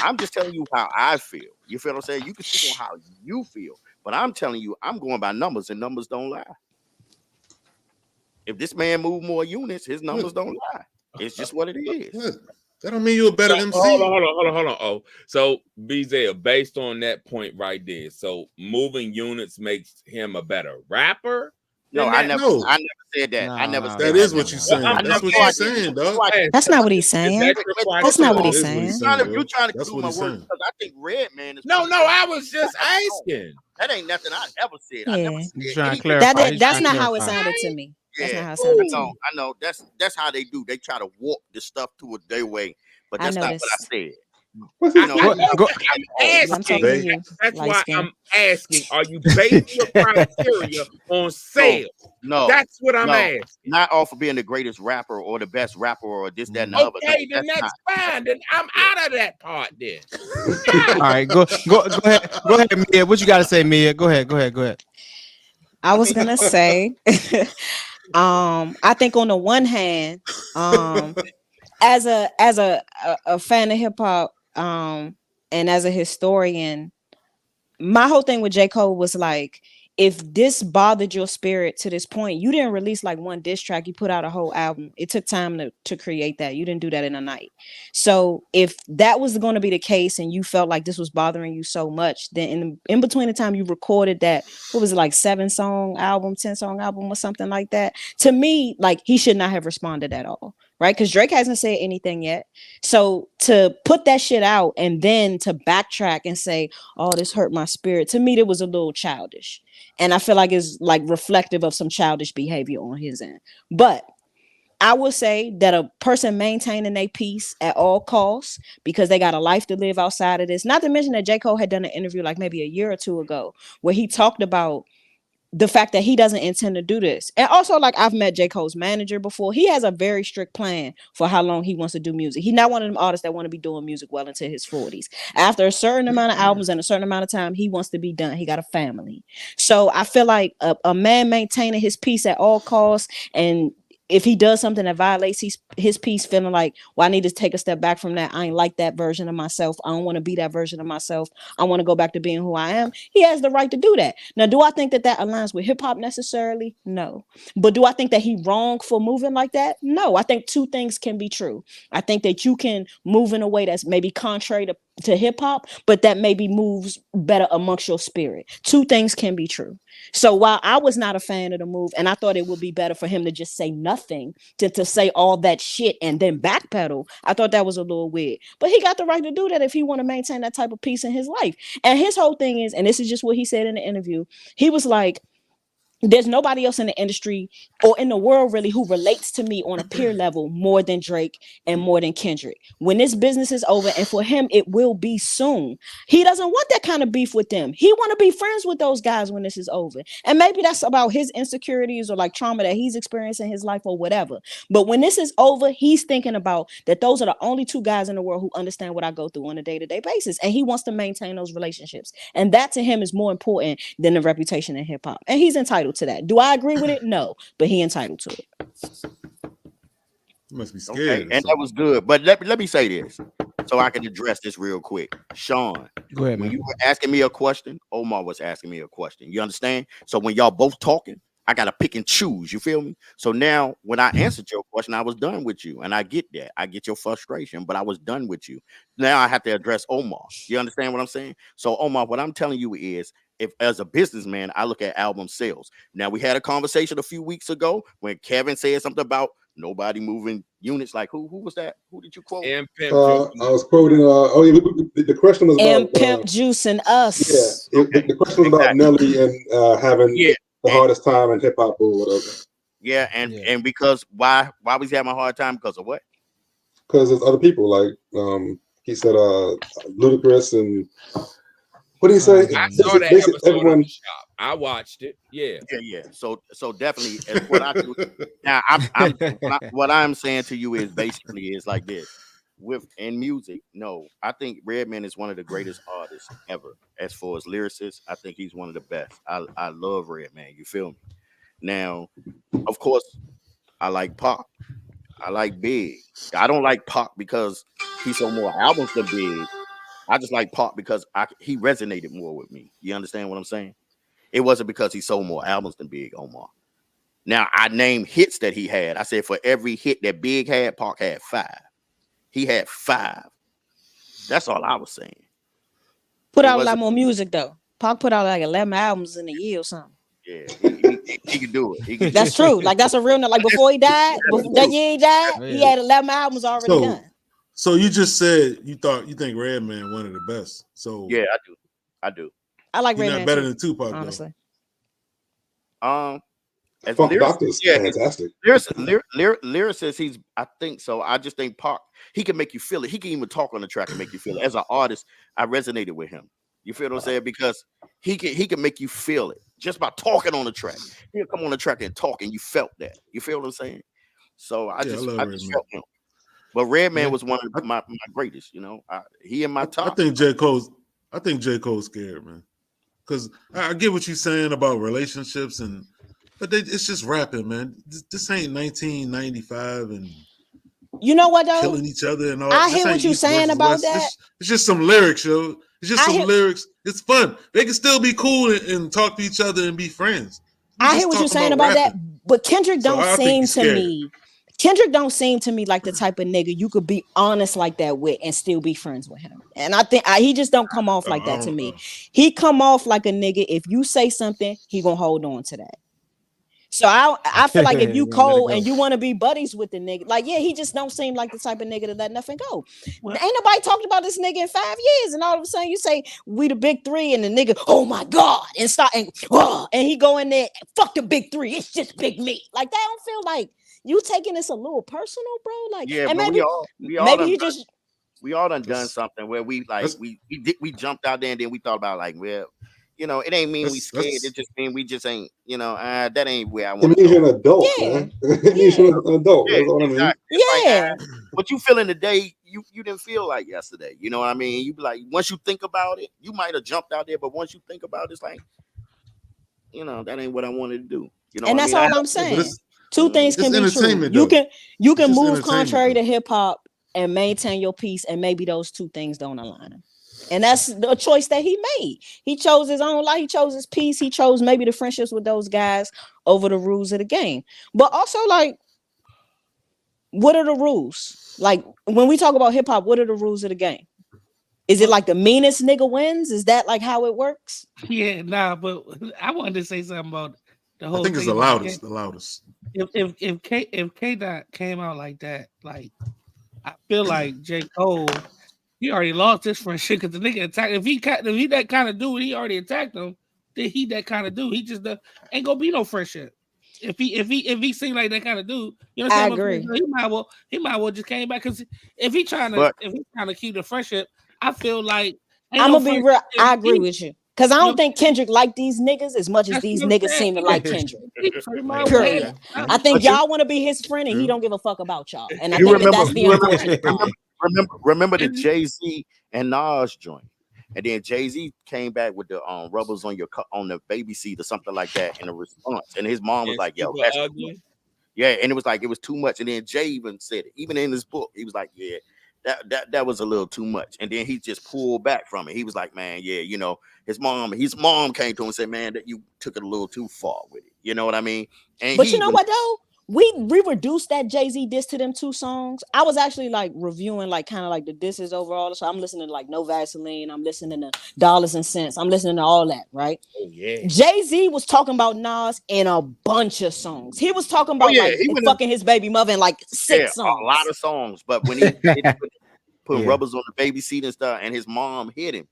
D: I'm just telling you how I feel. You feel what I'm saying? You can speak on how you feel, but I'm telling you, I'm going by numbers, and numbers don't lie. If this man moved more units, his numbers don't lie. It's just what it is.
E: That don't mean you're a better MC.
F: Hold on. Oh, so BZ, based on that point right there, so moving units makes him a better rapper?
D: No, I never said that. I never said that.
E: That is what you're saying. That's what you're saying, dog.
H: That's not what he's saying. That's not what he's saying.
D: You're trying to do my work because I think Redman is.
F: No, I was just asking.
D: That ain't nothing I ever said.
H: Yeah.
D: I never said
C: trying to clarify.
H: That's not how it sounded to me. That's not how it sounded to me.
D: I know. That's how they do. They try to warp the stuff to their way, but that's not what I said.
F: I'm asking. That's why I'm asking. Are you basing your criteria on sales?
D: No,
F: that's what I'm asking.
D: Not off of being the greatest rapper or the best rapper or this, that, and the other.
F: Okay, then that's fine. Then I'm out of that part. Then.
C: All right, go ahead, Mia. What you got to say, Mia? Go ahead.
H: I was gonna say, I think on the one hand, as a fan of hip hop, and as a historian, my whole thing with J. Cole was like, if this bothered your spirit to this point, you didn't release like one diss track, you put out a whole album. It took time to create that. You didn't do that in a night. So if that was going to be the case and you felt like this was bothering you so much, then in between the time you recorded that, what was it, like 7-song album, 10-song album or something like that, to me, like, he should not have responded at all. Right? Because Drake hasn't said anything yet. So to put that shit out and then to backtrack and say, oh, this hurt my spirit, to me, it was a little childish. And I feel like it's like reflective of some childish behavior on his end. But I would say that a person maintaining their peace at all costs because they got a life to live outside of this. Not to mention that J. Cole had done an interview like maybe a year or two ago where he talked about the fact that he doesn't intend to do this. And also, like, I've met J. Cole's manager before. He has a very strict plan for how long he wants to do music. He's not one of them artists that want to be doing music well into his 40s. After a certain amount of albums and a certain amount of time, he wants to be done. He got a family. So I feel like a man maintaining his peace at all costs, and if he does something that violates his peace, feeling like, well, I need to take a step back from that. I ain't like that version of myself. I don't want to be that version of myself. I want to go back to being who I am. He has the right to do that. Now, do I think that aligns with hip hop necessarily? No. But do I think that he wrong for moving like that? No. I think two things can be true. I think that you can move in a way that's maybe contrary to hip hop, but that maybe moves better amongst your spirit. Two things can be true. So while I was not a fan of the move, and I thought it would be better for him to just say nothing, to say all that shit and then backpedal, I thought that was a little weird. But he got the right to do that if he want to maintain that type of peace in his life. And his whole thing is, and this is just what he said in the interview, he was like, there's nobody else in the industry or in the world really who relates to me on a peer level more than Drake and more than Kendrick. When this business is over, and for him, it will be soon. He doesn't want that kind of beef with them. He want to be friends with those guys when this is over. And maybe that's about his insecurities or like trauma that he's experiencing in his life or whatever. But when this is over, he's thinking about that those are the only two guys in the world who understand what I go through on a day-to-day basis. And he wants to maintain those relationships. And that to him is more important than the reputation in hip hop. And he's entitled to that. Do I agree with it? No, but he entitled to it.
E: You must be scared.
D: Okay, and that was good. But let me say this so I can address this real quick. Sean,
C: go ahead, man.
D: When you were asking me a question, Omar was asking me a question. You understand? So when y'all both talking, I got to pick and choose. You feel me? So now when I answered your question, I was done with you. And I get that. I get your frustration, but I was done with you. Now I have to address Omar. You understand what I'm saying? So Omar, what I'm telling you is, if as a businessman, I look at album sales. Now, we had a conversation a few weeks ago when Kevin said something about nobody moving units. Like who was that? Who did you quote?
G: I was quoting. The question was
H: about
G: Pimp
H: Juice and Us.
G: Yeah, okay. The question was about Nelly and having the hardest time in hip hop or whatever.
D: Yeah, and because why was he having a hard time? Because of what?
G: Because there's other people like he said Ludacris and. What do you say?
F: I saw that episode of the shop. I watched it. Yeah.
D: So definitely, as what I do now, what I'm saying to you is basically is like this. In music, no, I think Redman is one of the greatest artists ever. As far as lyricists, I think he's one of the best. I love Redman. You feel me? Now, of course, I like Pac. I like Big. I don't like Pac because he sold more albums than Big. I just like Pac because he resonated more with me. You understand what I'm saying? It wasn't because he sold more albums than Big, Omar. Now, I named hits that he had. I said for every hit that Big had, Pac had 5. He had 5. That's all I was saying.
H: Put out a lot more music, though. Pac put out like 11 albums in a year or something.
D: Yeah, he can do it.
H: That's true. Like, that's a real, like, before he died, that year he died, he had 11 albums already done.
E: So you just said you think Redman one of the best. So
D: yeah, I do.
H: I like Redman.
E: Not better than Tupac,
H: honestly.
G: As Doctor's fantastic.
D: Lyricist, I think so. I just think Pac, he can make you feel it. He can even talk on the track and make you feel it. As an artist, I resonated with him. You feel what I'm saying? Because he can make you feel it just by talking on the track. He'll come on the track and talk, and you felt that. You feel what I'm saying? So I just felt him. But Redman was one of my greatest, you know. He in my top.
E: I think J. Cole's scared, man. Because I get what you're saying about relationships, but it's just rapping, man. This ain't 1995 and
H: you know what though?
E: Killing each other and all.
H: I hear what you're saying about that.
E: It's just some lyrics, yo. It's just some lyrics. It's fun. They can still be cool and talk to each other and be friends.
H: I hear what you're saying about that, but Kendrick don't seem to me. Kendrick don't seem to me like the type of nigga you could be honest like that with and still be friends with him. And I think he just don't come off like that to me. He come off like a nigga. If you say something, he gonna hold on to that. So I feel like if you cold and you want to be buddies with the nigga, like, yeah, he just don't seem like the type of nigga to let nothing go. Well, ain't nobody talked about this nigga in 5 years, and all of a sudden you say we the big three, and the nigga, oh my God, and start and he go in there, fuck the big three, it's just big me. Like, that don't feel like you taking this a little personal, bro. Like,
D: yeah,
H: and
D: maybe we all done
E: just
D: something where we like we jumped out there and then we thought about like, well, You know, it ain't mean we scared. It just mean we just ain't, you know, that ain't where I want
G: to go. It means you're an adult, man. It means you're an adult. That's what I mean.
H: Yeah.
D: Like, what you feeling today, you didn't feel like yesterday. You know what I mean? You be like, once you think about it, you might have jumped out there, but once you think about it, it's like, you know, that ain't what I wanted to do. You know,
H: and that's all I'm saying. Two things can be true. You can move contrary to hip hop and maintain your peace, and maybe those two things don't align. And that's the choice that he made. He chose his own life. He chose his peace. He chose maybe the friendships with those guys over the rules of the game. But also, like, what are the rules? Like, when we talk about hip hop, what are the rules of the game? Is it like the meanest nigga wins? Is that like how it works?
A: Yeah, nah, but I wanted to say something about the whole
E: thing. I think it's the loudest. The loudest.
A: If K-Dot came out like that, like, I feel like J. Cole, he already lost his friendship because the nigga attacked. If he that kind of dude, he already attacked him. Then he that kind of dude. He just ain't gonna be no friendship. If he seemed like that kind of dude, you know what I'm saying?
H: I agree.
A: He might well just came back because if he's trying to keep the friendship, I feel like
H: I'm gonna be real. I agree with you because I don't think Kendrick like these niggas as much as these niggas seem to like Kendrick. Period. I think y'all want to be his friend and he don't give a fuck about y'all. And I think that's the unfortunate part.
D: Remember the Jay-Z and Nas joint, and then Jay-Z came back with the rubbers on the baby seat or something like that in a response, and his mom was like, "Yo, that's ugly." Yeah, and it was like it was too much, and then Jay even said it, even in his book, he was like, "Yeah, that was a little too much," and then he just pulled back from it. He was like, "Man, yeah, you know, his mom came to him and said, man, that you took it a little too far with it." You know what I mean? And
H: but you know what though? We reduced that Jay-Z diss to them two songs. I was actually like reviewing like kind of like the disses overall. So I'm listening to like No Vaseline. I'm listening to Dollars and Cents. I'm listening to all that, right?
D: Oh, yeah.
H: Jay-Z was talking about Nas in a bunch of songs. He was talking about fucking his baby mother in like 6 songs.
D: A lot of songs. But when he put rubbers on the baby seat and stuff, and his mom hit him.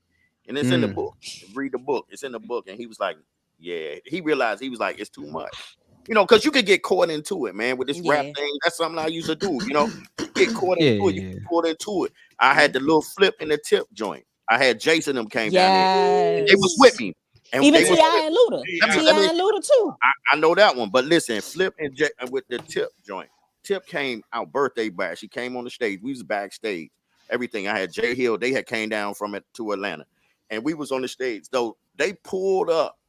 D: And it's in the book. Read the book. It's in the book. And he was like, yeah, he realized he was like, it's too much. You know, because you could get caught into it, man, with this rap thing. That's something I used to do, you know. You get caught into it. You get caught into it. I had the little flip in the tip joint. I had Jason them came down there. And they was with me. And
H: even T.I. and Luda. T.I. and Luda too.
D: I know that one. But listen, Flip and with the tip joint. Tip came out birthday bash. She came on the stage. We was backstage. Everything. I had Jay Hill. They had came down from it to Atlanta. And we was on the stage. So they pulled up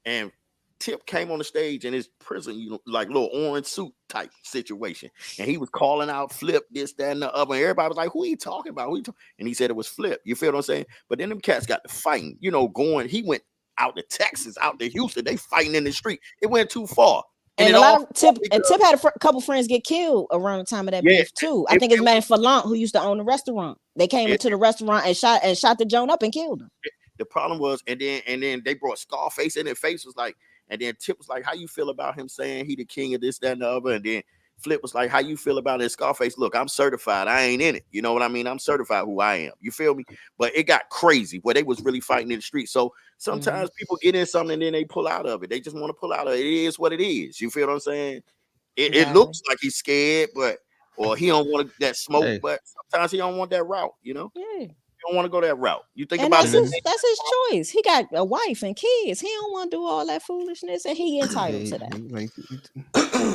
D: and Tip came on the stage in his prison, you know, like little orange suit type situation. And he was calling out Flip, this, that, and the other. And everybody was like, who are you talking about? And he said it was Flip. You feel what I'm saying? But then them cats got to fighting, you know, he went out to Texas, out to Houston. They fighting in the street. It went too far.
H: And a lot of Tip had a couple friends get killed around the time of that beef too. I think his man Falant, who used to own the restaurant. They came into the restaurant and shot the Joan up and killed him.
D: The problem was, and then they brought Scarface in. Their face was like, and then Tip was like, how you feel about him saying he the king of this, that, and the other? And then Flip was like, how you feel about it? Scarface, look, I'm certified. I ain't in it. You know what I mean? I'm certified who I am. You feel me? But it got crazy where they was really fighting in the street. So sometimes people get in something and then they pull out of it. They just want to pull out of it. It is what it is. You feel what I'm saying? It looks like he's scared, or he don't want that smoke, but sometimes he don't want that route, you know?
H: Yeah.
D: Don't want to go that route. You think
H: and
D: about
H: that's his choice. He got a wife and kids. He don't want to do all that foolishness, and he entitled to that.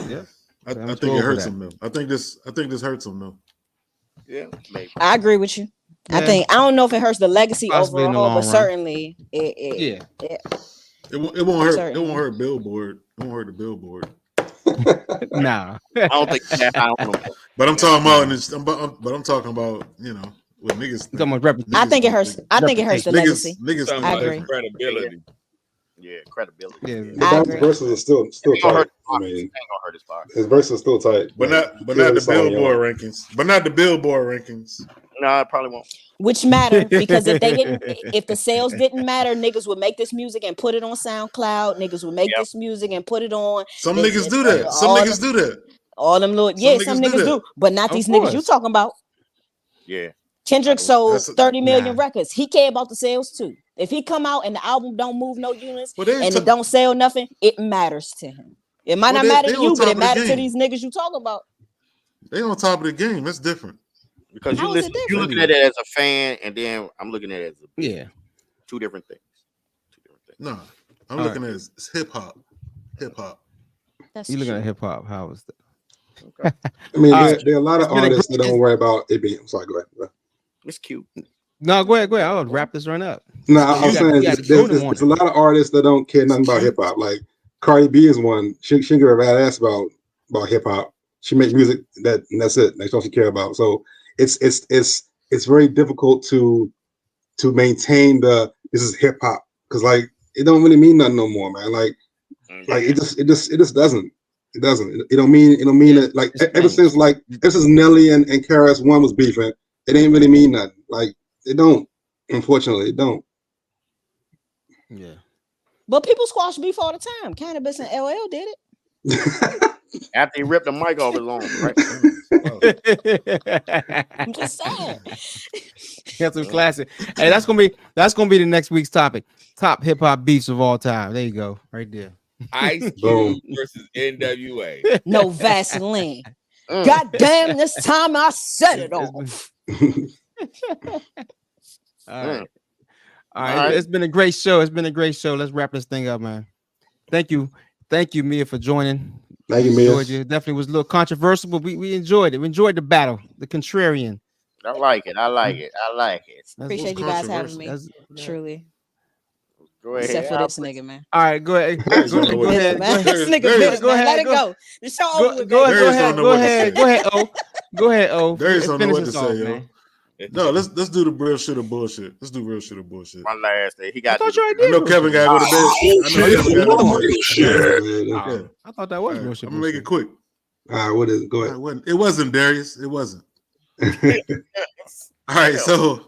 E: Yeah, I think it hurts him though. I think this hurts him though.
D: Yeah, maybe.
H: I agree with you. Yeah. I don't know if it hurts the legacy overall, but certainly it
E: won't hurt. It won't hurt Billboard. It won't hurt the Billboard.
C: Nah,
D: I don't think that. I don't know.
E: But I'm talking about. But I'm talking about, you know. With niggas,
H: I think it hurts. I think it hurts the legacy.
E: Niggas,
H: I agree.
F: Credibility.
D: Yeah, credibility.
G: Yeah, the verses are still tight. I mean, his verses are still tight,
E: but not the Billboard rankings. But not the Billboard rankings.
D: No, I probably won't.
H: Which matter because if the sales didn't matter, niggas would make this music and put it on SoundCloud. Niggas would make this music and put it on.
E: Some niggas do that. Some niggas do that.
H: All them little some niggas do, but not these niggas you talking about.
D: Yeah.
H: Kendrick sold 30 million records. He care about the sales too. If he come out and the album don't move no units and it don't sell nothing, it matters to him. It might not matter to you, but it matters to these niggas you talk about.
E: They on top of the game. That's different.
D: Because you looking at it as a fan, and then I'm looking at it as two different things.
E: No, I'm looking at it's hip hop. Hip hop.
C: You looking at hip hop? How is that?
D: Okay.
G: I mean, there are a lot of artists that don't worry about it being. I'm sorry, go ahead.
D: It's cute.
C: No, go ahead. I'll wrap this run up.
G: No, I'm saying there's a lot of artists that don't care nothing about hip hop. Like Cardi B is one. She give a bad ass about hip hop. She make music and that's it. That's all she care about. So it's very difficult to maintain this is hip hop because like it don't really mean nothing no more, man. Like it just doesn't. It doesn't. It don't mean it. Like ever since Nelly and KRS-One was beefing, it ain't really mean nothing. Like it don't. Unfortunately, it don't.
C: Yeah.
H: But people squash beef all the time. Cannabis and LL did it.
D: After he ripped the mic off his arm,
H: right? I'm just saying.
C: That's a classic. Hey, that's gonna be the next week's topic. Top hip hop beefs of all time. There you go, right there.
F: Ice Cube versus NWA.
H: No Vaseline. God damn, this time I set it off.
C: All right. It's been a great show. Let's wrap this thing up, man. Thank you, Mia, for joining.
G: Thank you, Mia.
C: It definitely was a little controversial, but we enjoyed it. We enjoyed the battle, the contrarian.
D: I like it.
H: Appreciate you guys having me. Truly.
D: Go ahead.
H: Except for this nigga, man.
C: All right, go ahead. Go ahead.
H: This nigga bitter, man. Let it go. The show over with.
C: Go ahead. Go ahead. Oh,
E: Darius don't know what to say, yo. No, let's do the real shit or bullshit. Let's do real shit or bullshit.
D: One last day. He got.
E: I know Kevin got to go to bed.
C: I thought that was real shit.
E: I'm gonna make it quick.
G: All right, what is it? Go ahead.
E: It wasn't Darius. It wasn't. All right, so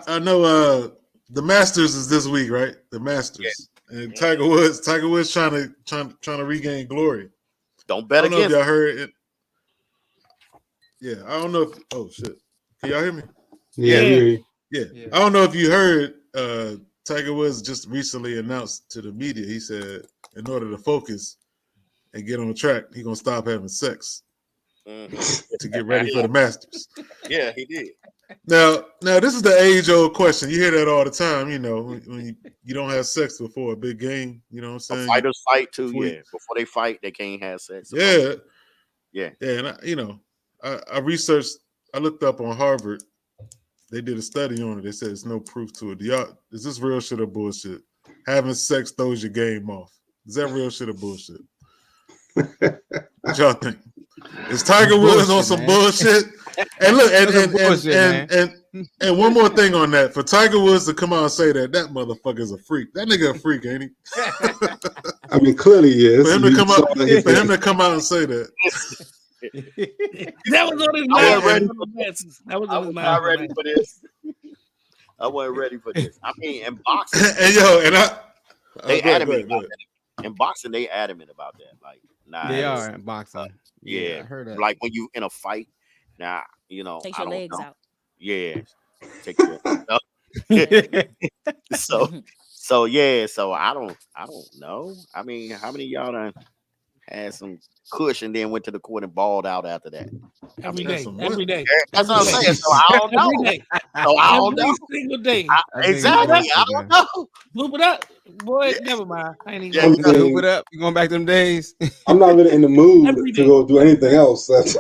E: I know the Masters is this week, right? The Masters and Tiger Woods trying to regain glory.
D: Don't bet against.
E: I don't know if y'all heard it. Yeah, I don't know if. Oh shit. Can y'all hear me? Yeah. I don't know if you heard Tiger Woods just recently announced to the media, he said in order to focus and get on track, he's gonna stop having sex to get ready for the Masters.
D: Yeah, he did.
E: Now this is the age-old question. You hear that all the time, you know, when you don't have sex before a big game, you know what I'm saying?
D: Fighters fight too, Before they fight, they can't have sex.
E: Yeah.
D: And
E: I researched. I looked up on Harvard. They did a study on it. They said there's no proof to it. Is this real shit or bullshit? Having sex throws your game off. Is that real shit or bullshit? What y'all think? Is Tiger Woods on some bullshit? And look, and one more thing on that. For Tiger Woods to come out and say that motherfucker's a freak. That nigga a freak, ain't he?
G: I mean, clearly he is.
E: For him to come out and say that.
A: That was on his mind.
D: I was not ready for this. I wasn't ready for this. I mean, in boxing, they adamant about that. In boxing, they adamant about that. Like, nah,
C: they are in boxing.
D: Yeah,
C: I heard that.
D: Like when you in a fight, now
H: take your legs out.
D: Yeah, take your. So I don't know. I mean, how many of y'all done had some cush and then went to the court and balled out after that?
A: Every day.
D: That's what I'm saying. So I don't know.
A: Every single day.
D: Exactly. I don't know.
A: Loop it up. Boy, never mind. I ain't even
C: loop it up. You going back to them days?
G: I'm not really in the mood to go do anything else.
D: Just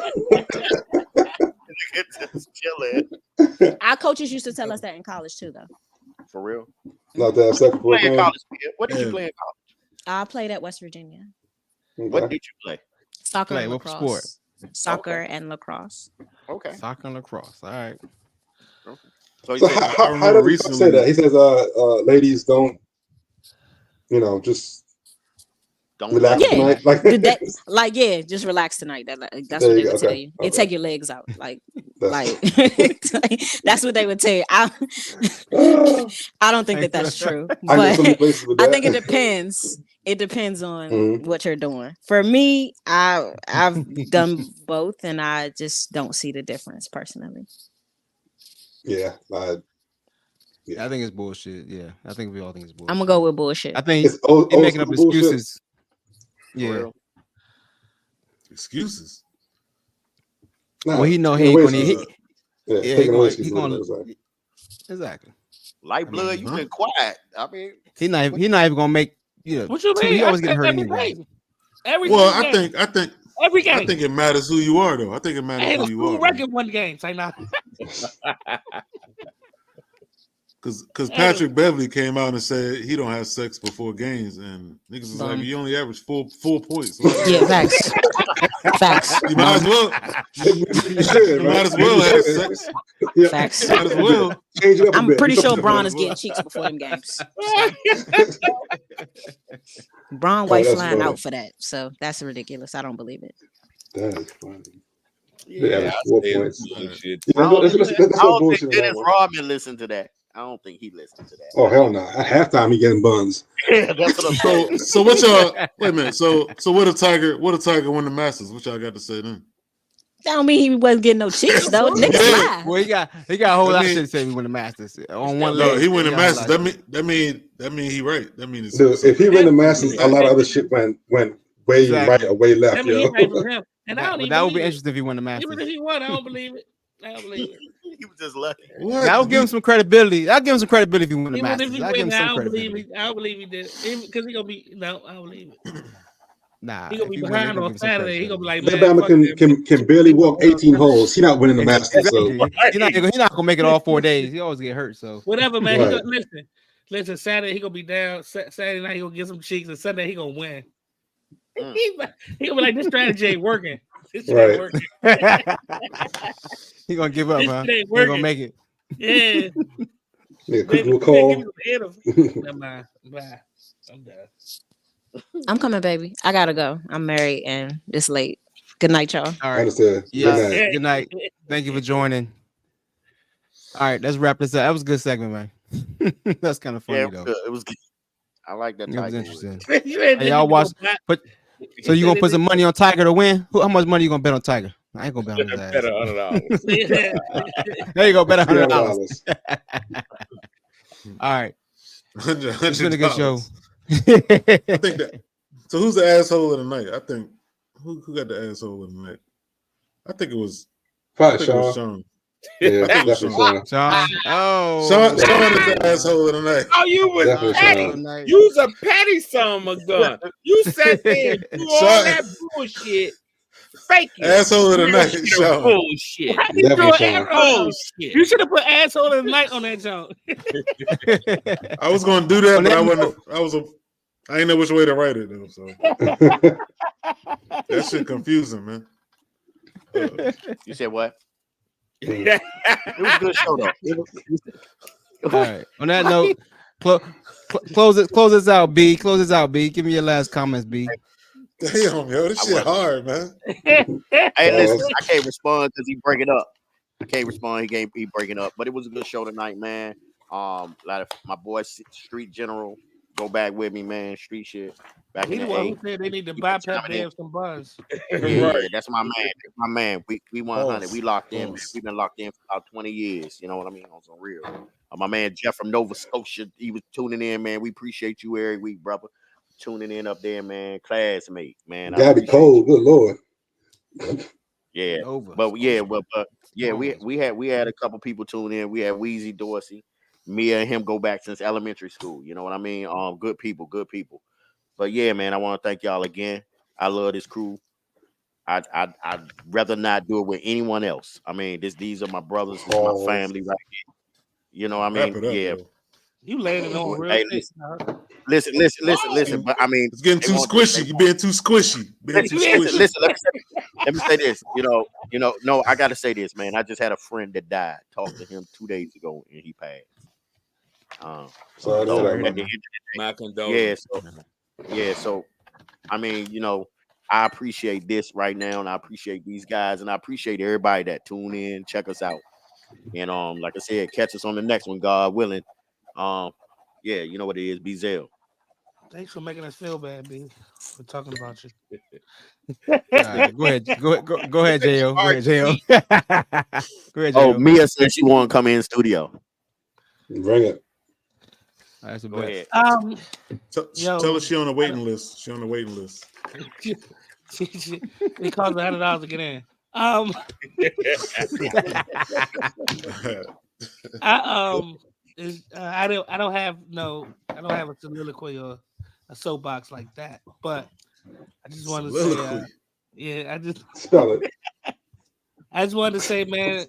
D: chilling.
H: Our coaches used to tell us that in college too, though.
D: For real?
G: Not that second
D: What did you play in college?
H: I played at West Virginia.
G: Okay.
D: What did you play?
H: Soccer and lacrosse.
C: What sport?
H: Soccer and lacrosse.
D: Okay.
C: Soccer and lacrosse. All right.
G: So how did he say that? He says, ladies don't, just
D: don't
G: relax
H: tonight. Just relax tonight. That's what they would tell you. They take your legs out. That's what they would tell you. I don't think that's true. But I think it depends. It depends on what you're doing. For me, I've done both, and I just don't see the difference personally.
G: Yeah.
C: I think it's bullshit. Yeah, I think we all think it's bullshit.
H: I'm gonna go with bullshit.
C: I think they're making up excuses. Yeah.
E: Excuses.
C: Well, he know he ain't gonna. Exactly.
D: Light blood, you've been quiet. I mean,
C: he not even gonna make. Yeah,
A: what you mean?
C: He always getting hurt anyway.
E: Well, I think
A: every game.
E: I think it matters who you are, though. I think it matters who you are.
A: Record one game. Say not.
E: Because Patrick Beverly came out and said he don't have sex before games, and niggas was like, you only average four points. Like,
H: yeah, facts. Facts.
E: You might as well. You might as well have sex.
G: Yeah.
H: Facts.
E: Might as well.
G: Change it up.
H: I'm pretty sure Braun is getting cheeks before them games. Braun White flying out for that, so that's ridiculous. I don't believe it.
G: That is funny.
F: Yeah,
G: 4 points.
D: I don't think Dennis Rodman listened to that. I don't think he listened to that.
G: Oh hell no! At halftime, he getting buns.
D: Yeah, that's what I'm saying.
E: So what y'all? Wait a minute. So what if Tiger win the Masters? What y'all got to say then?
H: That don't mean he wasn't getting no cheeks though. Niggas lie.
C: Well, he got a whole lot of shit to say. He win the Masters on one leg.
E: No, he win the Masters. That mean he right. That means
G: dude, if he win the Masters, a lot of other shit went way right or way left. Yo.
A: And
C: that would be interesting if he won the Masters.
A: Even if he won, I don't believe it.
D: He was just lucky.
C: That'll give him some credibility. I'll give him some credibility if he win the Masters.
A: I don't believe he did. Because he gonna be I don't believe it.
C: Nah,
A: he gonna be behind on Saturday. He gonna be like,
G: Alabama can barely walk 18 holes. He not winning the Masters. So
C: he not gonna make it all 4 days. He always get hurt. So
A: whatever, man. Right. Listen. Saturday he gonna be down. Saturday night he gonna get some cheeks, and Sunday he gonna win. He gonna be like, this strategy ain't working. This
G: right.
A: ain't working.
C: He gonna give up, huh? He gonna make it.
A: Yeah.
G: Yeah, quick call.
A: Never mind. Bye. I'm done.
H: I'm coming, baby. I gotta go. I'm married and it's late. Good night, y'all.
C: All right. Yeah. Good night. Thank you for joining. All right, let's wrap this up. That was a good segment, man. That's kind of funny though.
D: It was good. I like that.
C: It was interesting. Hey, y'all watch. So you gonna put some money on Tiger to win? How much money you gonna bet on Tiger? I ain't gonna bet on his ass.
F: Bet $100.
C: There you go. Bet $100. All right. It's been a good show.
E: I think that. So who's the asshole of the night? I think who got the asshole of the night? I think it was
G: probably Sean. Yeah, definitely
C: Sean. Oh,
E: Sean is the asshole of the night.
F: Oh, you was petty. You was a petty son of a gun. You sat there and do all that bullshit. Fake it.
E: Asshole of the night. Sean.
F: Bullshit.
A: Bullshit. You should have put asshole of the night on that joke.
E: I was gonna do that, but I wasn't. I didn't know which way to write it though. So that shit confusing, man.
D: You said what? It was a good show though.
C: All right. On that note, close this out, B. Close this out, B. Give me your last comments, B.
E: Damn, yo, this shit hard, man.
D: Hey, listen, I can't respond because he breaking up. I can't respond. He breaking up. But it was a good show tonight, man. A lot of my boy Street General go back with me, man. Street shit. Back
A: He
D: in
A: the
D: the
A: one
D: A.
A: who said they need to buy Pep Dave some buzz.
D: Yeah, that's my man. That's my man. We 100. We locked in, man. We've been locked in for about 20 years. You know what I mean? On some real. My man Jeff from Nova Scotia, he was tuning in, man. We appreciate you every week, brother. Tuning in up there, man. Classmate, man.
G: Gotta be cold. Good Lord.
D: Yeah, but we had a couple people tune in. We had Weezy Dorsey, Mia and him go back since elementary school. You know what I mean? Good people. But yeah, man, I want to thank y'all again. I love this crew. I'd rather not do it with anyone else. I mean, these are my brothers, this is my family right here. You know what I mean? Yeah.
A: You landed on real.
D: Hey, listen. But I mean,
E: it's getting too squishy. You're being too squishy.
D: Listen. Let me say this. No, I gotta say this, man. I just had a friend that died. Talked to him 2 days ago, and he passed.
F: My condolences.
D: So I mean, I appreciate this right now, and I appreciate these guys, and I appreciate everybody that tune in, check us out, and like I said, catch us on the next one, God willing. Yeah, you know what it is, Bezel.
A: Thanks for making us feel bad, B. We're talking about you.
C: Right, go ahead, Jo. Go ahead, Jo.
D: Oh, Mia said she want to come in studio.
G: Bring it.
C: That's a
D: go ahead.
E: Tell her she on the waiting list. She on the waiting list.
A: It costs $100 to get in. I don't have a soliloquy or a soapbox like that, but I just wanted to say, I just wanted to say, man,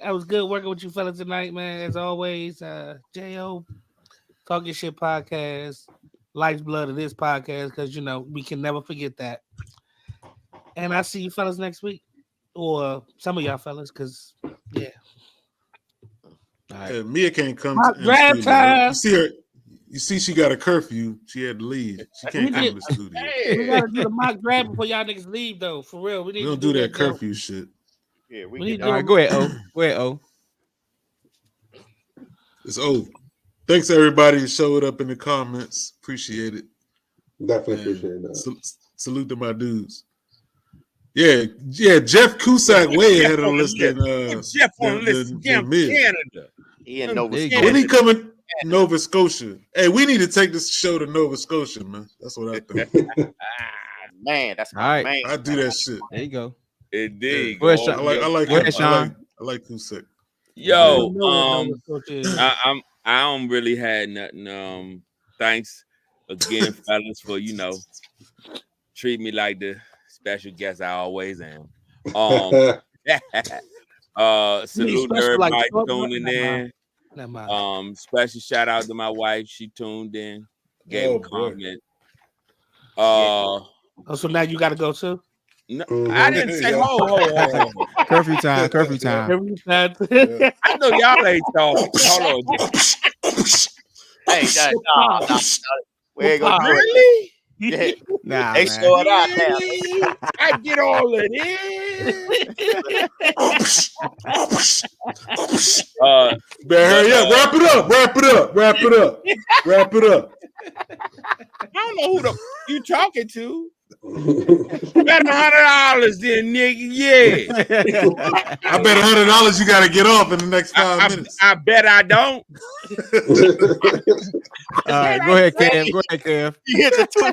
A: I was good working with you fellas tonight, man. As always, Jo, Talking Shit Podcast, lifeblood of this podcast, because we can never forget that. And I see you fellas next week, or some of y'all fellas, because
E: Right. Mia can't come to
A: grab time.
E: You see her. You see, she got a curfew. She had to leave. She can't come to the studio.
A: We gotta do the mock draft before y'all niggas leave, though. For real, we
E: don't do that curfew shit.
D: Yeah,
C: all right, go ahead, O. Go ahead, O.
E: It's O. Thanks everybody who showed up in the comments. Appreciate it.
G: Definitely appreciate that.
E: Salute to my dudes. Yeah. Jeff Cusack way ahead of the list than
F: Jeff on the list in Canada.
D: He in Nova Scotia.
E: When he coming Nova Scotia? Hey, we need to take this show to Nova Scotia, man. That's what I think.
D: Man, that's
C: all right.
D: Man.
E: I do that shit.
C: There you go.
F: Indeed.
E: I like Cusack.
F: Yo, I don't really had nothing. Thanks again, fellas, for treat me like the special guest I always am. Salute to everybody tuning in. Special shout out to my wife. She tuned in, gave a comment.
A: So now you got to go too.
F: No, I didn't say ho.
C: Curfew time.
F: I know y'all ain't talking. Hold on.
D: Hey, nah. We ain't gonna do it.
F: Really?
D: Yeah.
C: Nah,
D: they
C: man.
D: show it out now.
F: I get all of this.
E: Better hurry up. Wrap it up.
F: I don't know who you talking to. Bet $100 then, nigga. Yeah.
E: I bet $100 you got to get off in the next 5 minutes.
F: I bet I don't.
C: All right, go ahead, Kev.
D: You hit the two.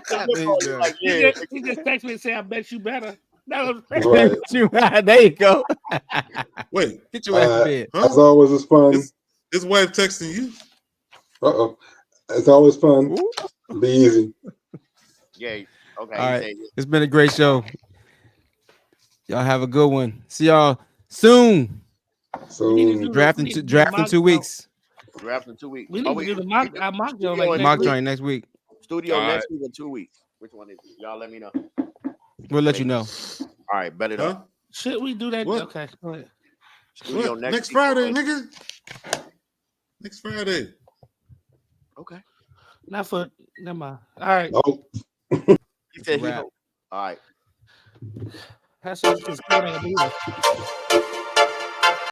A: He just text me and say, "I bet you better."
C: There you go.
E: Wait,
C: get your ass to bed.
G: As always, it's fun.
E: His wife texting you.
G: It's always fun. Be easy.
D: Yeah. Okay.
C: All right. It's been a great show. Y'all have a good one. See y'all soon. Draft in 2 weeks.
D: Draft in 2 weeks.
A: We need to do the mock joint
C: next week.
D: Studio next week in 2 weeks. Which one is it? Y'all let me know.
C: We'll let you know.
D: All right, bet it up.
A: Should we do that?
E: What?
A: Okay, go ahead.
D: Studio
E: next Friday, nigga. Next Friday.
D: Okay.
A: Never mind. All right.
G: Oh.
D: He said he. All right.
A: That's what